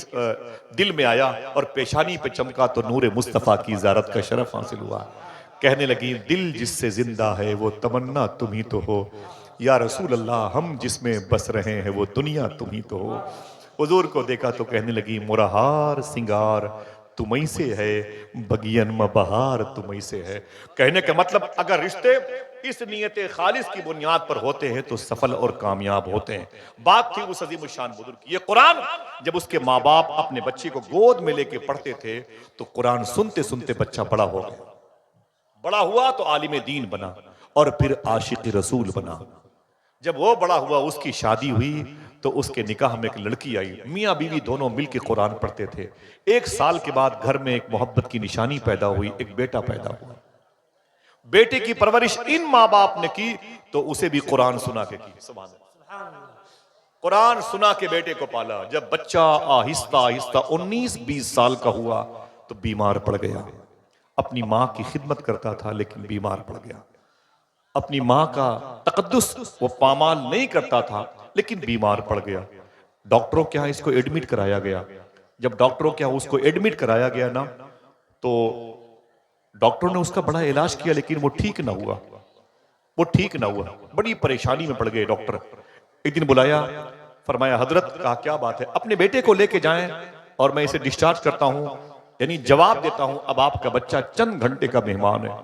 दिल में आया और पेशानी पे चमका तो नूर मुस्तफा की ज़ियारत का शरफ हासिल हुआ। कहने लगी, दिल जिससे जिंदा है वो तमन्ना तुम ही तो हो, या रसूल अल्लाह हम जिसमें बस रहे हैं वो दुनिया तुम ही तो हो। हुजूर को देखा तो कहने लगी, मुराहार सिंगार तुम्हीं से है, बगियन में बहार तुम्हीं से है। कहने का मतलब अगर रिश्ते इस नियत खालिस की बुनियाद पर होते हैं तो सफल और कामयाब होते हैं। बात थी उस अजीम शान बुजुर्ग की। ये कुरान जब उसके माँ बाप अपने बच्चे को गोद में लेके पढ़ते थे तो कुरान सुनते सुनते बच्चा बड़ा हो गया। बड़ा हुआ तो आलिम दीन बना और फिर आशिक रसूल बना। जब वो बड़ा हुआ, उसकी शादी हुई तो उसके निकाह में एक लड़की आई। मियाँ बीवी दोनों मिलकर कुरान पढ़ते थे। 1 साल के बाद घर में एक मोहब्बत की निशानी पैदा हुई, एक बेटा पैदा हुआ। बेटे की परवरिश इन माँ बाप ने की तो उसे भी कुरान सुना के की। सुभान अल्लाह। कुरान सुना के बेटे को पाला। जब बच्चा आहिस्ता आहिस्ता 19-20 साल का हुआ तो बीमार पड़ गया। अपनी माँ की खिदमत करता था लेकिन बीमार पड़ गया। अपनी माँ का तकद्दुस वो पामाल नहीं करता था लेकिन बीमार पड़ गया। डॉक्टरों के यहाँ इसको एडमिट कराया गया। जब डॉक्टरों के यहाँ उसको एडमिट कराया गया ना, तो डॉक्टरों ने उसका बड़ा इलाज किया लेकिन वो ठीक ना हुआ। वो ठीक ना हुआ, बड़ी परेशानी में पड़ गए डॉक्टर। एक दिन बुलाया, फरमाया, हजरत कहा क्या बात है? अपने बेटे को लेके जाएं और मैं इसे डिस्चार्ज करता हूं, यानी जवाब देता हूं, अब आपका बच्चा चंद घंटे का मेहमान है।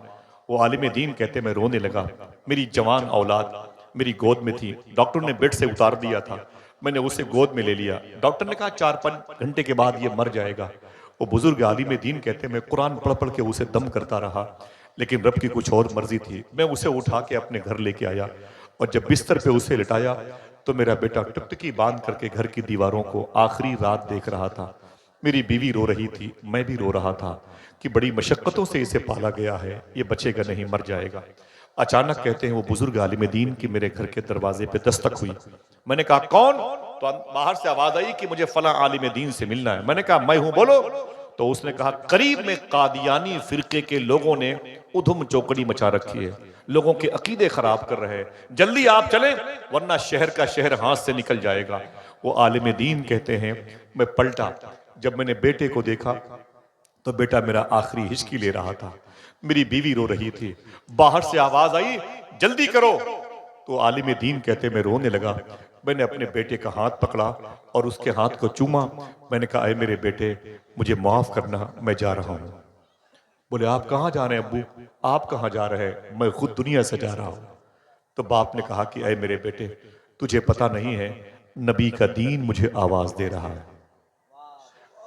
वो आलिम दीन कहते, मैं रोने लगा। मेरी जवान औलाद, मेरी गोद में थी। डॉक्टर ने बेड से उतार दिया था, मैंने उसे गोद में ले लिया। डॉक्टर ने कहा 4-5 घंटे के बाद ये मर जाएगा। वो बुजुर्ग आलिम दीन कहते मैं कुरान पढ़ पढ़ के उसे दम करता रहा, लेकिन रब की कुछ और मर्जी थी। मैं उसे उठा के अपने घर लेके आया और जब बिस्तर पे उसे लिटाया तो मेरा बेटा टुकटुकी बांध करके घर की दीवारों को आखिरी रात देख रहा था। मेरी बीवी रो रही थी, मैं भी रो रहा था कि बड़ी मशक्कतों से इसे पाला गया है, ये बचेगा नहीं, मर जाएगा। अचानक कहते हैं वो बुजुर्ग आलिम दीन की मेरे घर के दरवाजे पे दस्तक हुई। मैंने कहा कौन? तो बाहर से आवाज आई कि मुझे फला आलिम दीन से मिलना है। मैंने कहा मैं हूं, बोलो। तो उसने कहा करीब में कादियानी फिरके के लोगों ने उधम चौकड़ी मचा रखी है, लोगों के अकीदे खराब कर रहे हैं, जल्दी आप चलें वरना शहर का शहर हाथ से निकल जाएगा। वो आलिम दीन कहते हैं मैं पलटा, जब मैंने बेटे को देखा तो बेटा मेरा आखिरी हिचकी ले रहा था, मेरी बीवी रो रही थी। बाहर से आवाज आई जल्दी करो। तो आलिम दीन कहते मैं रोने लगा। मैंने अपने बेटे का हाथ पकड़ा और उसके हाथ को चूमा। मैंने कहा ऐ मेरे बेटे मुझे माफ करना, मैं जा रहा हूं। बोले आप कहां जा रहे हैं अब्बू? आप कहां जा रहे हैं? मैं खुद दुनिया से जा रहा हूं। तो बाप ने कहा कि ऐ मेरे बेटे तुझे पता नहीं है, नबी का दीन मुझे आवाज दे रहा है,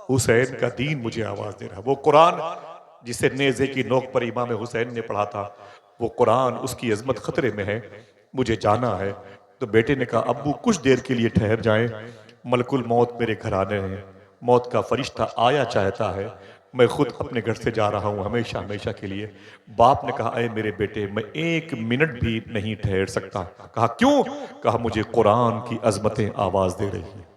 हुसैन का दीन मुझे आवाज दे रहा है। वो कुरान जिसे नेज़े की नोक पर इमाम हुसैन ने पढ़ा था, वो कुरान, उसकी अजमत खतरे में है, मुझे जाना है। तो बेटे ने कहा अब्बू कुछ देर के लिए ठहर जाएं, मलकुल मौत मेरे घर आने हैं, मौत का फरिश्ता आया चाहता है, मैं खुद अपने घर से जा रहा हूं हमेशा हमेशा के लिए। बाप ने कहा अरे मेरे बेटे मैं 1 मिनट भी नहीं ठहर सकता। कहा क्यों? कहा मुझे कुरान की अजमतें आवाज दे रही है।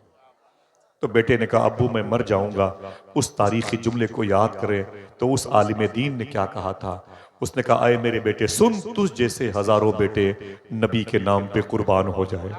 तो बेटे ने कहा अब्बू मैं मर जाऊंगा, उस तारीखी जुमले को याद करें। तो उस आलिम दीन ने क्या कहा था? उसने कहा आए मेरे बेटे सुन, तुझ जैसे हजारों बेटे नबी के नाम पे कुर्बान हो जाए।